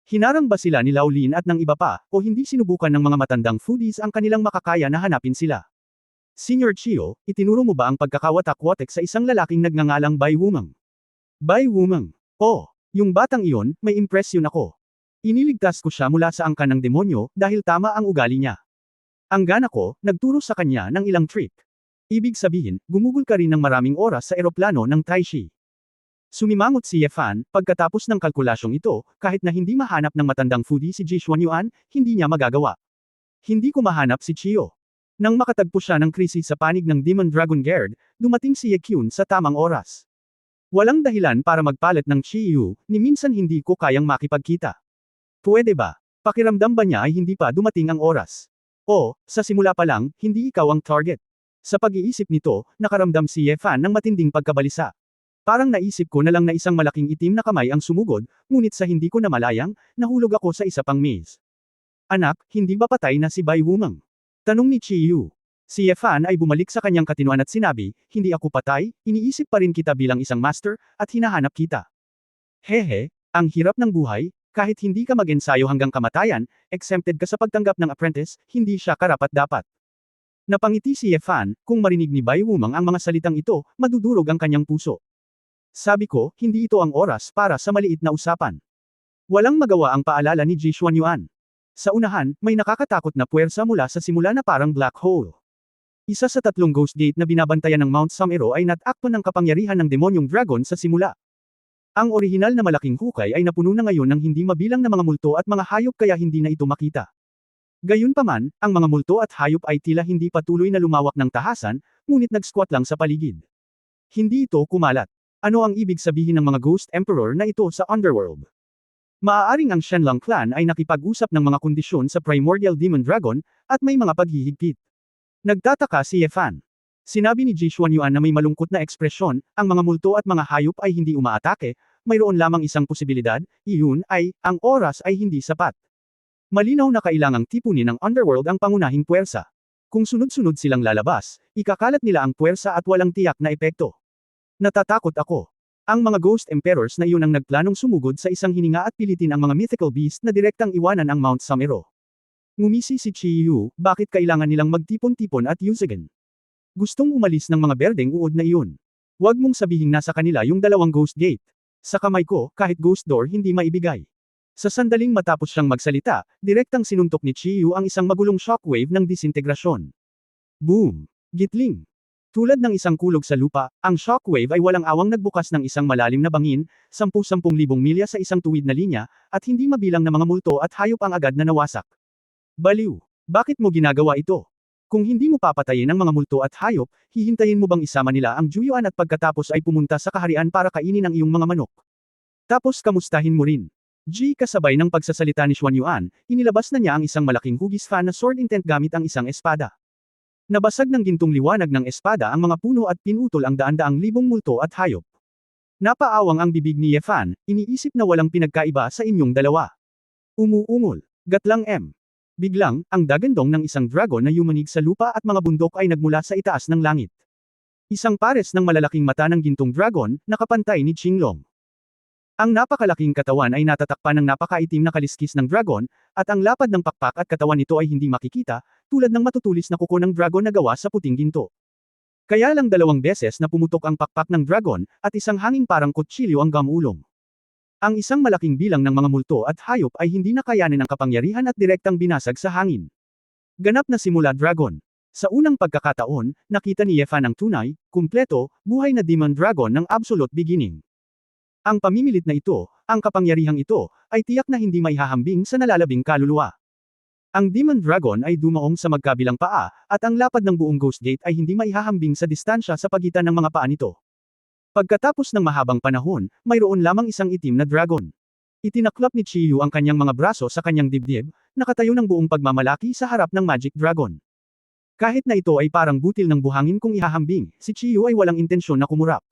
Hinarang ba sila ni Lao Lin at ng iba pa, o hindi sinubukan ng mga matandang foodies ang kanilang makakaya na hanapin sila? Senior Chiyo, itinuro mo ba ang pagkakawatak-watek sa isang lalaking nagngangalang Bai Wumeng? Bai Wumeng. Oh, yung batang iyon, may impresyon ako. Iniligtas ko siya mula sa angkan ng demonyo, dahil tama ang ugali niya. Ang gana ko, nagturo sa kanya ng ilang trick. Ibig sabihin, gumugol ka rin ng maraming oras sa eroplano ng Taishi. Sumimangot si Ye Fan, pagkatapos ng kalkulasyong ito, kahit na hindi mahanap ng matandang foodie si Ji Xuanyuan, hindi niya magagawa. Hindi ko mahanap si Chiyo. Nang makatagpo siya ng krisis sa panig ng Demon Dragon Guard, dumating si Ye Kyun sa tamang oras. Walang dahilan para magpalit ng Chiyu, ni minsan hindi ko kayang makipagkita. Pwede ba? Pakiramdam ba niya ay hindi pa dumating ang oras? O, sa simula pa lang, hindi ikaw ang target. Sa pag-iisip nito, nakaramdam si Ye Fan ng matinding pagkabalisa. Parang naisip ko na lang na isang malaking itim na kamay ang sumugod, ngunit sa hindi ko namalayang, nahulog ako sa isa pang maze. Anak, hindi ba patay na si Bai Wumang? Tanong ni Chiyu. Si Ye Fan ay bumalik sa kanyang katinuan at sinabi, hindi ako patay, iniisip pa rin kita bilang isang master, at hinahanap kita. Hehe, ang hirap ng buhay, kahit hindi ka mag-ensayo hanggang kamatayan, exempted ka sa pagtanggap ng apprentice, hindi siya karapat-dapat. Napangiti si Ye Fan, kung marinig ni Bai Wumang ang mga salitang ito, madudurog ang kanyang puso. Sabi ko, hindi ito ang oras para sa maliit na usapan. Walang magawa ang paalala ni Ji Xuanyuan. Sa unahan, may nakakatakot na puwersa mula sa simula na parang black hole. Isa sa 3 ghost gate na binabantayan ng Mount Samero ay natakto ng kapangyarihan ng demonyong dragon sa simula. Ang orihinal na malaking hukay ay napuno na ngayon ng hindi mabilang na mga multo at mga hayop kaya hindi na ito makita. Gayunpaman, ang mga multo at hayop ay tila hindi patuloy na lumawak ng tahasan, ngunit nag-squat lang sa paligid. Hindi ito kumalat. Ano ang ibig sabihin ng mga Ghost Emperor na ito sa Underworld? Maaaring ang Shenlong clan ay nakipag-usap ng mga kondisyon sa Primordial Demon Dragon, at may mga paghihigpit. Nagtataka si Ye Fan. Sinabi ni Ji Xuanyuan na may malungkot na ekspresyon, ang mga multo at mga hayop ay hindi umaatake, mayroon lamang isang posibilidad, iyon ay, ang oras ay hindi sapat. Malinaw na kailangang tipunin ng Underworld ang pangunahing puwersa. Kung sunod-sunod silang lalabas, ikakalat nila ang puwersa at walang tiyak na epekto. Natatakot ako. Ang mga Ghost Emperors na iyon ang nagplanong sumugod sa isang hininga at pilitin ang mga mythical beast na direktang iwanan ang Mount Samero. Ngumisi si Chiyu, bakit kailangan nilang magtipon-tipon at yusagan? Gustong umalis ng mga berdeng uod na iyon. Huwag mong sabihing nasa kanila yung 2 ghost gate. Sa kamay ko, kahit ghost door hindi maibigay. Sa sandaling matapos siyang magsalita, direktang sinuntok ni Chiyu ang isang magulong shockwave ng disintegrasyon. Boom! Gitling! Tulad ng isang kulog sa lupa, ang shockwave ay walang awang nagbukas ng isang malalim na bangin, 10,000 milya sa isang tuwid na linya, at hindi mabilang na mga multo at hayop ang agad na nawasak. Baliw! Bakit mo ginagawa ito? Kung hindi mo papatayin ang mga multo at hayop, hihintayin mo bang isama nila ang Juyuan at pagkatapos ay pumunta sa kaharian para kainin ang iyong mga manok? Tapos kamustahin mo rin. Ji kasabay ng pagsasalita ni Xuanyuan, inilabas na niya ang isang malaking hugis fan na sword intent gamit ang isang espada. Nabasag ng gintong liwanag ng espada ang mga puno at pinutol ang daan-daang libong multo at hayop. Napaawang ang bibig ni Ye Fan, iniisip na walang pinagkaiba sa inyong dalawa. Umuungol. Gatlang M. Biglang, ang dagandong ng isang dragon na yumanig sa lupa at mga bundok ay nagmula sa itaas ng langit. Isang pares ng malalaking mata ng gintong dragon, nakapantay ni Qinglong. Ang napakalaking katawan ay natatakpan ng napakaitim na kaliskis ng dragon, at ang lapad ng pakpak at katawan nito ay hindi makikita, tulad ng matutulis na kuko ng dragon na gawa sa puting ginto. Kaya lang 2 beses na pumutok ang pakpak ng dragon, at isang hanging parang kutsilyo ang gamulong. Ang isang malaking bilang ng mga multo at hayop ay hindi nakayanin ang kapangyarihan at direktang binasag sa hangin. Ganap na simula dragon. Sa unang pagkakataon, nakita ni Ye Fan ang tunay, kumpleto, buhay na demon dragon ng absolute beginning. Ang pamimilit na ito, ang kapangyarihang ito, ay tiyak na hindi maihahambing sa nalalabing kaluluwa. Ang demon dragon ay dumaong sa magkabilang paa, at ang lapad ng buong ghost gate ay hindi maihahambing sa distansya sa pagitan ng mga paa nito. Pagkatapos ng mahabang panahon, mayroon lamang isang itim na dragon. Itinaklap ni Chiyu ang kanyang mga braso sa kanyang dibdib, nakatayo ng buong pagmamalaki sa harap ng magic dragon. Kahit na ito ay parang butil ng buhangin kung ihahambing, si Chiyu ay walang intensyon na kumurap.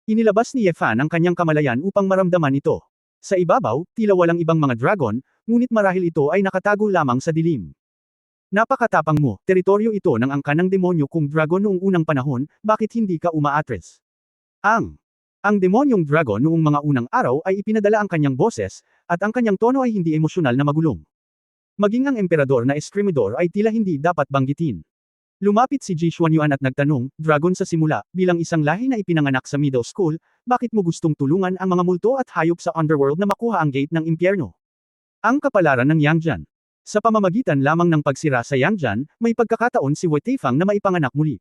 Inilabas ni Ye Fan ang kanyang kamalayan upang maramdaman ito. Sa ibabaw, tila walang ibang mga dragon, ngunit marahil ito ay nakatago lamang sa dilim. Napakatapang mo, teritoryo ito ng angkan ng demonyo kung dragon noong unang panahon, bakit hindi ka umaatres? Ang demonyong dragon noong mga unang araw ay ipinadala ang kanyang boses, at ang kanyang tono ay hindi emosyonal na magulong. Maging ang emperador na Escremador ay tila hindi dapat banggitin. Lumapit si Ji Xuanyuan at nagtanong, dragon sa simula, bilang isang lahi na ipinanganak sa middle school, bakit mo gustong tulungan ang mga multo at hayop sa underworld na makuha ang gate ng impyerno? Ang kapalaran ng Yangjian. Sa pamamagitan lamang ng pagsira sa Yangjian, may pagkakataon si Wei Teifang na maipanganak muli.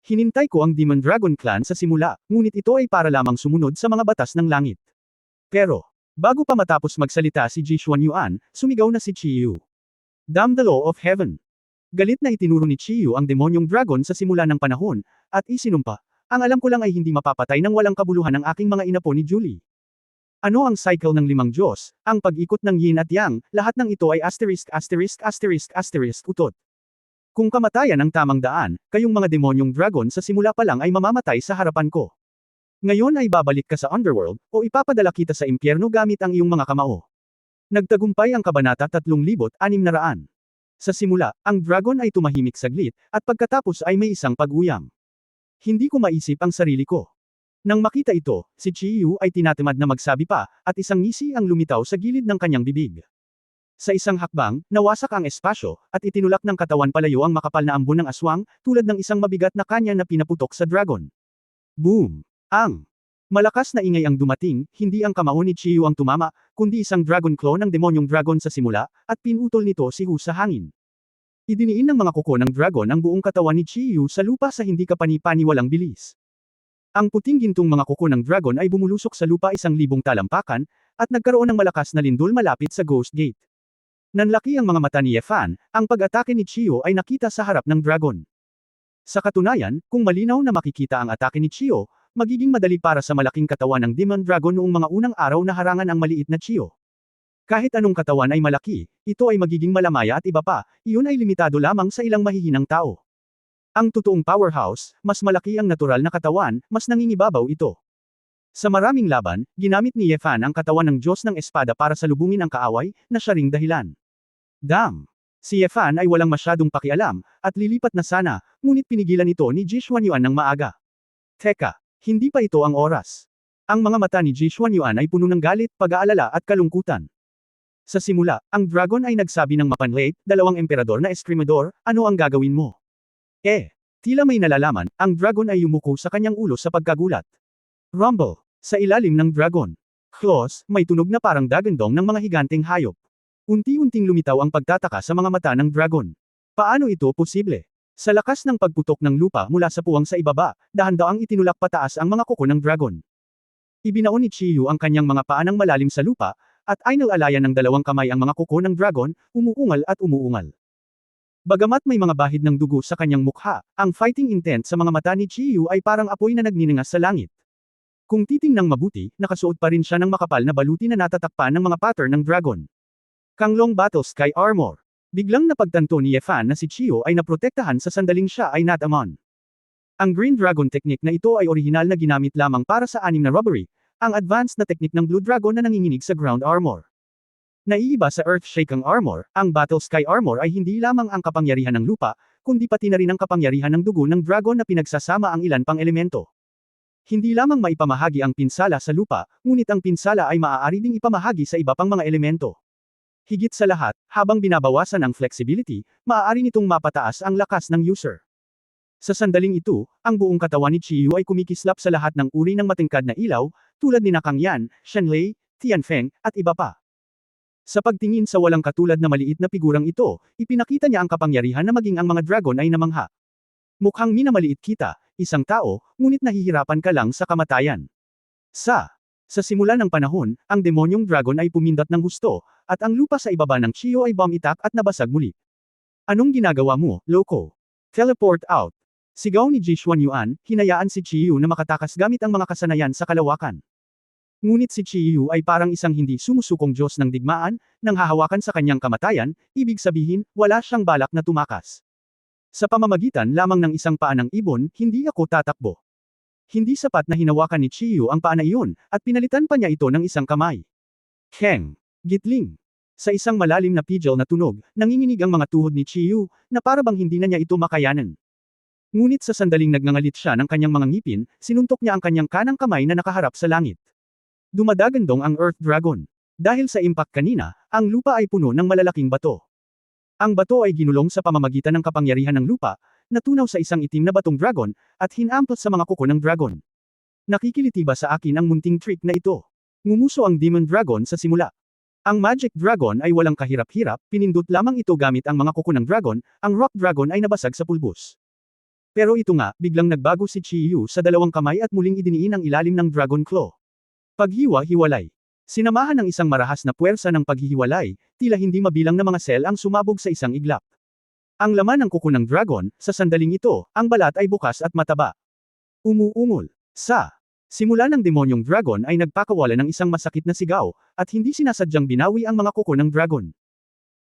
Hinintay ko ang Demon Dragon Clan sa simula, ngunit ito ay para lamang sumunod sa mga batas ng langit. Pero, bago pa matapos magsalita si Ji Xuanyuan, sumigaw na si Chiyu. Damn the law of heaven. Galit na itinuro ni Chiyu ang demonyong dragon sa simula ng panahon, at isinumpa, ang alam ko lang ay hindi mapapatay ng walang kabuluhan ng aking mga inapo ni Julie. Ano ang cycle ng 5 Diyos, ang pag-ikot ng yin at yang, lahat ng ito ay **** utot. Kung kamatayan ang tamang daan, kayong mga demonyong dragon sa simula pa lang ay mamamatay sa harapan ko. Ngayon ay babalik ka sa underworld, o ipapadala kita sa impyerno gamit ang iyong mga kamao. Nagtagumpay ang Kabanata 3600. Sa simula, ang dragon ay tumahimik saglit, at pagkatapos ay may isang pag-uyam. Hindi ko maisip ang sarili ko. Nang makita ito, si Chiyu ay tinatamad na magsabi pa, at isang ngisi ang lumitaw sa gilid ng kanyang bibig. Sa isang hakbang, nawasak ang espasyo, at itinulak ng katawan palayo ang makapal na ambon ng aswang, tulad ng isang mabigat na kanya na pinaputok sa dragon. Boom! Ang malakas na ingay ang dumating, hindi ang kamao ni Chiyu ang tumama, kundi isang dragon claw ng demonyong dragon sa simula, at pinutol nito si Hu sa hangin. Idiniin ng mga kuko ng dragon ang buong katawan ni Chiyu sa lupa sa hindi kapani-paniwalang bilis. Ang puting gintong mga kuko ng dragon ay bumulusok sa lupa 1,000 talampakan, at nagkaroon ng malakas na lindol malapit sa Ghost Gate. Nanlaki ang mga mata ni Yefan, ang pag-atake ni Chiyo ay nakita sa harap ng dragon. Sa katunayan, kung malinaw na makikita ang atake ni Chiyo, magiging madali para sa malaking katawan ng Demon Dragon noong mga unang araw na harangan ang maliit na Chiyo. Kahit anong katawan ay malaki, ito ay magiging malamaya at iba pa, iyon ay limitado lamang sa ilang mahihinang tao. Ang totoong powerhouse, mas malaki ang natural na katawan, mas nangingibabaw ito. Sa maraming laban, ginamit ni Yefan ang katawan ng Diyos ng Espada para salubungin ang kaaway, na siya ring dahilan. Damn! Si Yefan ay walang masyadong pakialam, at lilipat na sana, ngunit pinigilan ito ni Ji Xuanyuan ng maaga. Teka, hindi pa ito ang oras. Ang mga mata ni Ji Xuanyuan ay puno ng galit, pag-aalala at kalungkutan. Sa simula, ang dragon ay nagsabi ng mapanlate, dalawang emperador na eskrimador, ano ang gagawin mo? Tila may nalalaman, ang dragon ay yumuko sa kanyang ulo sa pagkagulat. Rumble. Sa ilalim ng dragon. Claws, may tunog na parang dagandong ng mga higanteng hayop. Unti-unting lumitaw ang pagtataka sa mga mata ng dragon. Paano ito posible? Sa lakas ng pagputok ng lupa mula sa puwang sa ibaba, dahan-daang itinulak pataas ang mga kuko ng dragon. Ibinaon ni Chiyu ang kanyang mga paa ng malalim sa lupa, at ainal-alayan ng dalawang kamay ang mga kuko ng dragon, umuungal at umuungal. Bagamat may mga bahid ng dugo sa kanyang mukha, ang fighting intent sa mga mata ni Chiyu ay parang apoy na nagniningas sa langit. Kung titingnang mabuti, nakasuot pa rin siya ng makapal na baluti na natatakpan ng mga pattern ng dragon. Kanglong Battle Sky Armor. Biglang napagtanto ni Yefan na si Chiyu ay naprotektahan sa sandaling siya ay natamon. Ang Green Dragon technique na ito ay orihinal na ginamit lamang para sa anim na robbery, ang advanced na technique ng Blue Dragon na nanginginig sa ground armor. Naiiba sa Earth-Shaking Armor, ang Battle Sky Armor ay hindi lamang ang kapangyarihan ng lupa, kundi pati na rin ang kapangyarihan ng dugo ng dragon na pinagsasama ang ilan pang elemento. Hindi lamang maipamahagi ang pinsala sa lupa, ngunit ang pinsala ay maaari ding ipamahagi sa iba pang mga elemento. Higit sa lahat, habang binabawasan ang flexibility, maaari nitong mapataas ang lakas ng user. Sa sandaling ito, ang buong katawan ni Chiyu ay kumikislap sa lahat ng uri ng matingkad na ilaw, tulad ni Kang Yan, Shenlei, Tianfeng, at iba pa. Sa pagtingin sa walang katulad na maliit na figurang ito, ipinakita niya ang kapangyarihan na maging ang mga dragon ay namangha. Mukhang minamaliit kita, isang tao, ngunit nahihirapan ka lang sa kamatayan. Sa simula ng panahon, ang demonyong dragon ay pumindot ng husto, at ang lupa sa ibaba ng Chiyo ay bumitak at nabasag muli. Anong ginagawa mo, loko? Teleport out. Sigaw ni Ji Xuanyuan, hinayaan si Chiyo na makatakas gamit ang mga kasanayan sa kalawakan. Ngunit si Chiyu ay parang isang hindi sumusukong Diyos ng digmaan, nang hahawakan sa kanyang kamatayan, ibig sabihin, wala siyang balak na tumakas. Sa pamamagitan lamang ng isang paa ng ibon, hindi ako tatakbo. Hindi sapat na hinawakan ni Chiyu ang paa na iyon, at pinalitan pa niya ito ng isang kamay. Keng! Gitling! Sa isang malalim na pidgel na tunog, nanginginig ang mga tuhod ni Chiyu, na parabang hindi na niya ito makayanan. Ngunit sa sandaling nagngangalit siya ng kanyang mga ngipin, sinuntok niya ang kanyang kanang kamay na nakaharap sa langit. Dumadagandong ang Earth Dragon. Dahil sa impact kanina, ang lupa ay puno ng malalaking bato. Ang bato ay ginulong sa pamamagitan ng kapangyarihan ng lupa, natunaw sa isang itim na batong dragon, at hinampot sa mga kuko ng dragon. Nakikiliti ba sa akin ang munting trick na ito? Ngumuso ang Demon Dragon sa simula. Ang Magic Dragon ay walang kahirap-hirap, pinindot lamang ito gamit ang mga kuko ng dragon, ang Rock Dragon ay nabasag sa pulbos. Pero ito nga, biglang nagbago si Chiyu sa dalawang kamay at muling idiniin ang ilalim ng Dragon Claw. Paghiwa-hiwalay. Sinamahan ng isang marahas na puwersa ng paghihiwalay, tila hindi mabilang na mga sel ang sumabog sa isang iglap. Ang laman ng kuko ng dragon, sa sandaling ito, ang balat ay bukas at mataba. Umuungol. Sa simula ng demonyong dragon ay nagpakawala ng isang masakit na sigaw, at hindi sinasadyang binawi ang mga kuko ng dragon.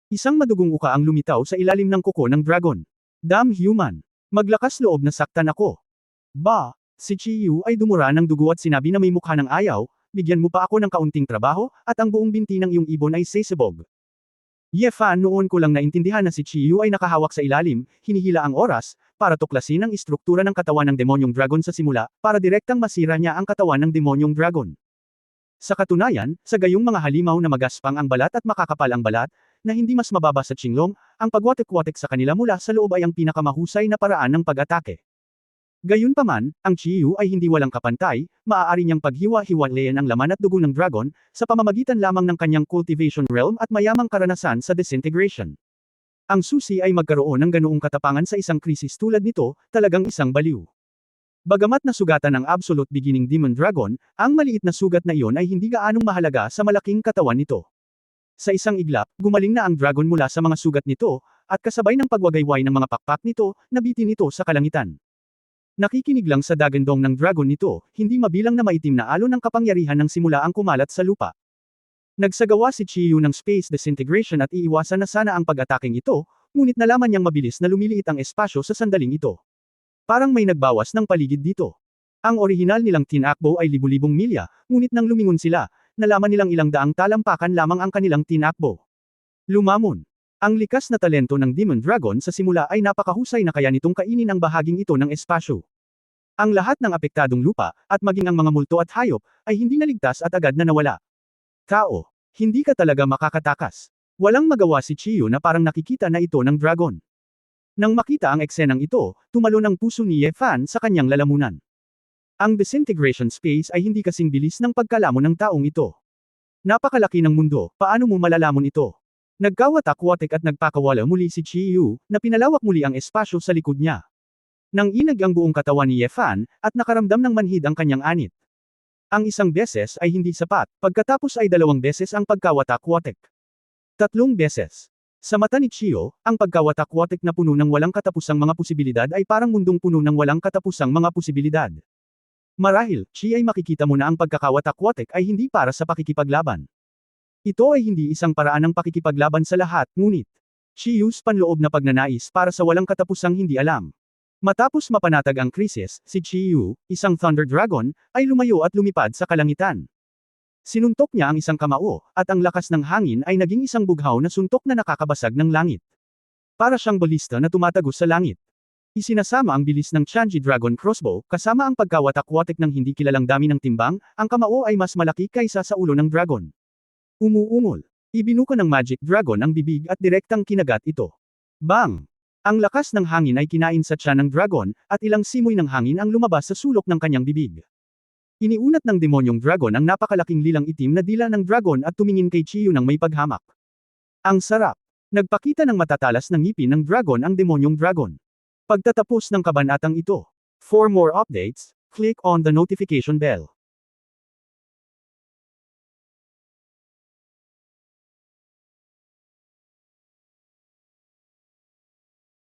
Isang madugong uka ang lumitaw sa ilalim ng kuko ng dragon. Damn human. Maglakas loob na saktan ako. Ba, si Chiyu ay dumura ng dugo at sinabi na may mukha ng ayaw, bigyan mo pa ako ng kaunting trabaho, at ang buong binti ng iyong ibon ay sesebog. Ye Fan, noon ko lang naintindihan na si Chiyu ay nakahawak sa ilalim, hinihila ang oras, para tuklasin ang istruktura ng katawan ng demonyong dragon sa simula, para direktang masira niya ang katawan ng demonyong dragon. Sa katunayan, sa gayong mga halimaw na magaspang ang balat at makakapal ang balat, na hindi mas mababa sa Qinglong, ang pagwatek-watek sa kanila mula sa loob ay ang pinakamahusay na paraan ng pag-atake. Gayunpaman, ang Chiyu ay hindi walang kapantay, maaari niyang paghiwa-hiwalayan ang laman at dugo ng dragon, sa pamamagitan lamang ng kanyang cultivation realm at mayamang karanasan sa disintegration. Ang susi ay magkaroon ng ganoong katapangan sa isang krisis tulad nito, talagang isang baliw. Bagamat nasugatan ng Absolute Beginning Demon Dragon, ang maliit na sugat na iyon ay hindi gaanong mahalaga sa malaking katawan nito. Sa isang iglap, gumaling na ang dragon mula sa mga sugat nito, at kasabay ng pagwagayway ng mga pakpak nito, nabitin ito sa kalangitan. Nakikinig lang sa dagandong ng dragon nito, hindi mabilang na maitim na alon ng kapangyarihan ng simula ang kumalat sa lupa. Nagsagawa si Chiyu ng space disintegration at iiwasan na sana ang pag-ataking ito, ngunit nalaman niyang mabilis na lumiliit ang espasyo sa sandaling ito. Parang may nagbawas ng paligid dito. Ang orihinal nilang tinakbo ay libu-libong milya, ngunit nang lumingon sila, nalaman nilang ilang daang talampakan lamang ang kanilang tinakbo. Lumamon. Ang likas na talento ng Demon Dragon sa simula ay napakahusay na kaya nitong kainin ang bahaging ito ng espasyo. Ang lahat ng apektadong lupa, at maging ang mga multo at hayop, ay hindi naligtas at agad na nawala. Tao, hindi ka talaga makakatakas. Walang magawa si Chiyu na parang nakikita na ito ng dragon. Nang makita ang eksenang ito, tumalon ang puso ni Ye Fan sa kanyang lalamunan. Ang disintegration space ay hindi kasing bilis ng pagkalamon ng taong ito. Napakalaki ng mundo, paano mo malalamon ito? Nagkawatak-watek at nagpakawala muli si Chiyu, na pinalawak muli ang espasyo sa likod niya. Nang inag ang buong katawan ni Ye Fan, at nakaramdam ng manhid ang kanyang anit. Ang isang beses ay hindi sapat, pagkatapos ay 2 beses ang pagkawatak-watek. 3 beses. Sa mata ni Chiyo, ang pagkawatak-watek na puno ng walang katapusang mga posibilidad ay parang mundong puno ng walang katapusang mga posibilidad. Marahil, Chi ay makikita mo na ang pagkakawatak-watek ay hindi para sa pakikipaglaban. Ito ay hindi isang paraan ng pakikipaglaban sa lahat, ngunit Chiyu's panloob na pagnanais para sa walang katapusang hindi alam. Matapos mapanatag ang krisis, si Chiyu, isang Thunder Dragon, ay lumayo at lumipad sa kalangitan. Sinuntok niya ang isang kamao, at ang lakas ng hangin ay naging isang bughaw na suntok na nakakabasag ng langit. Para siyang balista na tumatagos sa langit. Isinasama ang bilis ng Chanji Dragon Crossbow, kasama ang pagkawatak-watek ng hindi kilalang dami ng timbang, ang kamao ay mas malaki kaysa sa ulo ng dragon. Umuungol. Ibinuka ng Magic Dragon ang bibig at direktang kinagat ito. Bang! Ang lakas ng hangin ay kinain sa tiyan ng dragon, at ilang simoy ng hangin ang lumabas sa sulok ng kanyang bibig. Iniunat ng demonyong dragon ang napakalaking lilang itim na dila ng dragon at tumingin kay Chiyu ng may paghamak. Ang sarap! Nagpakita ng matatalas ng ngipin ng dragon ang demonyong dragon. Pagtatapos ng kabanatang ito. For more updates, click on the notification bell.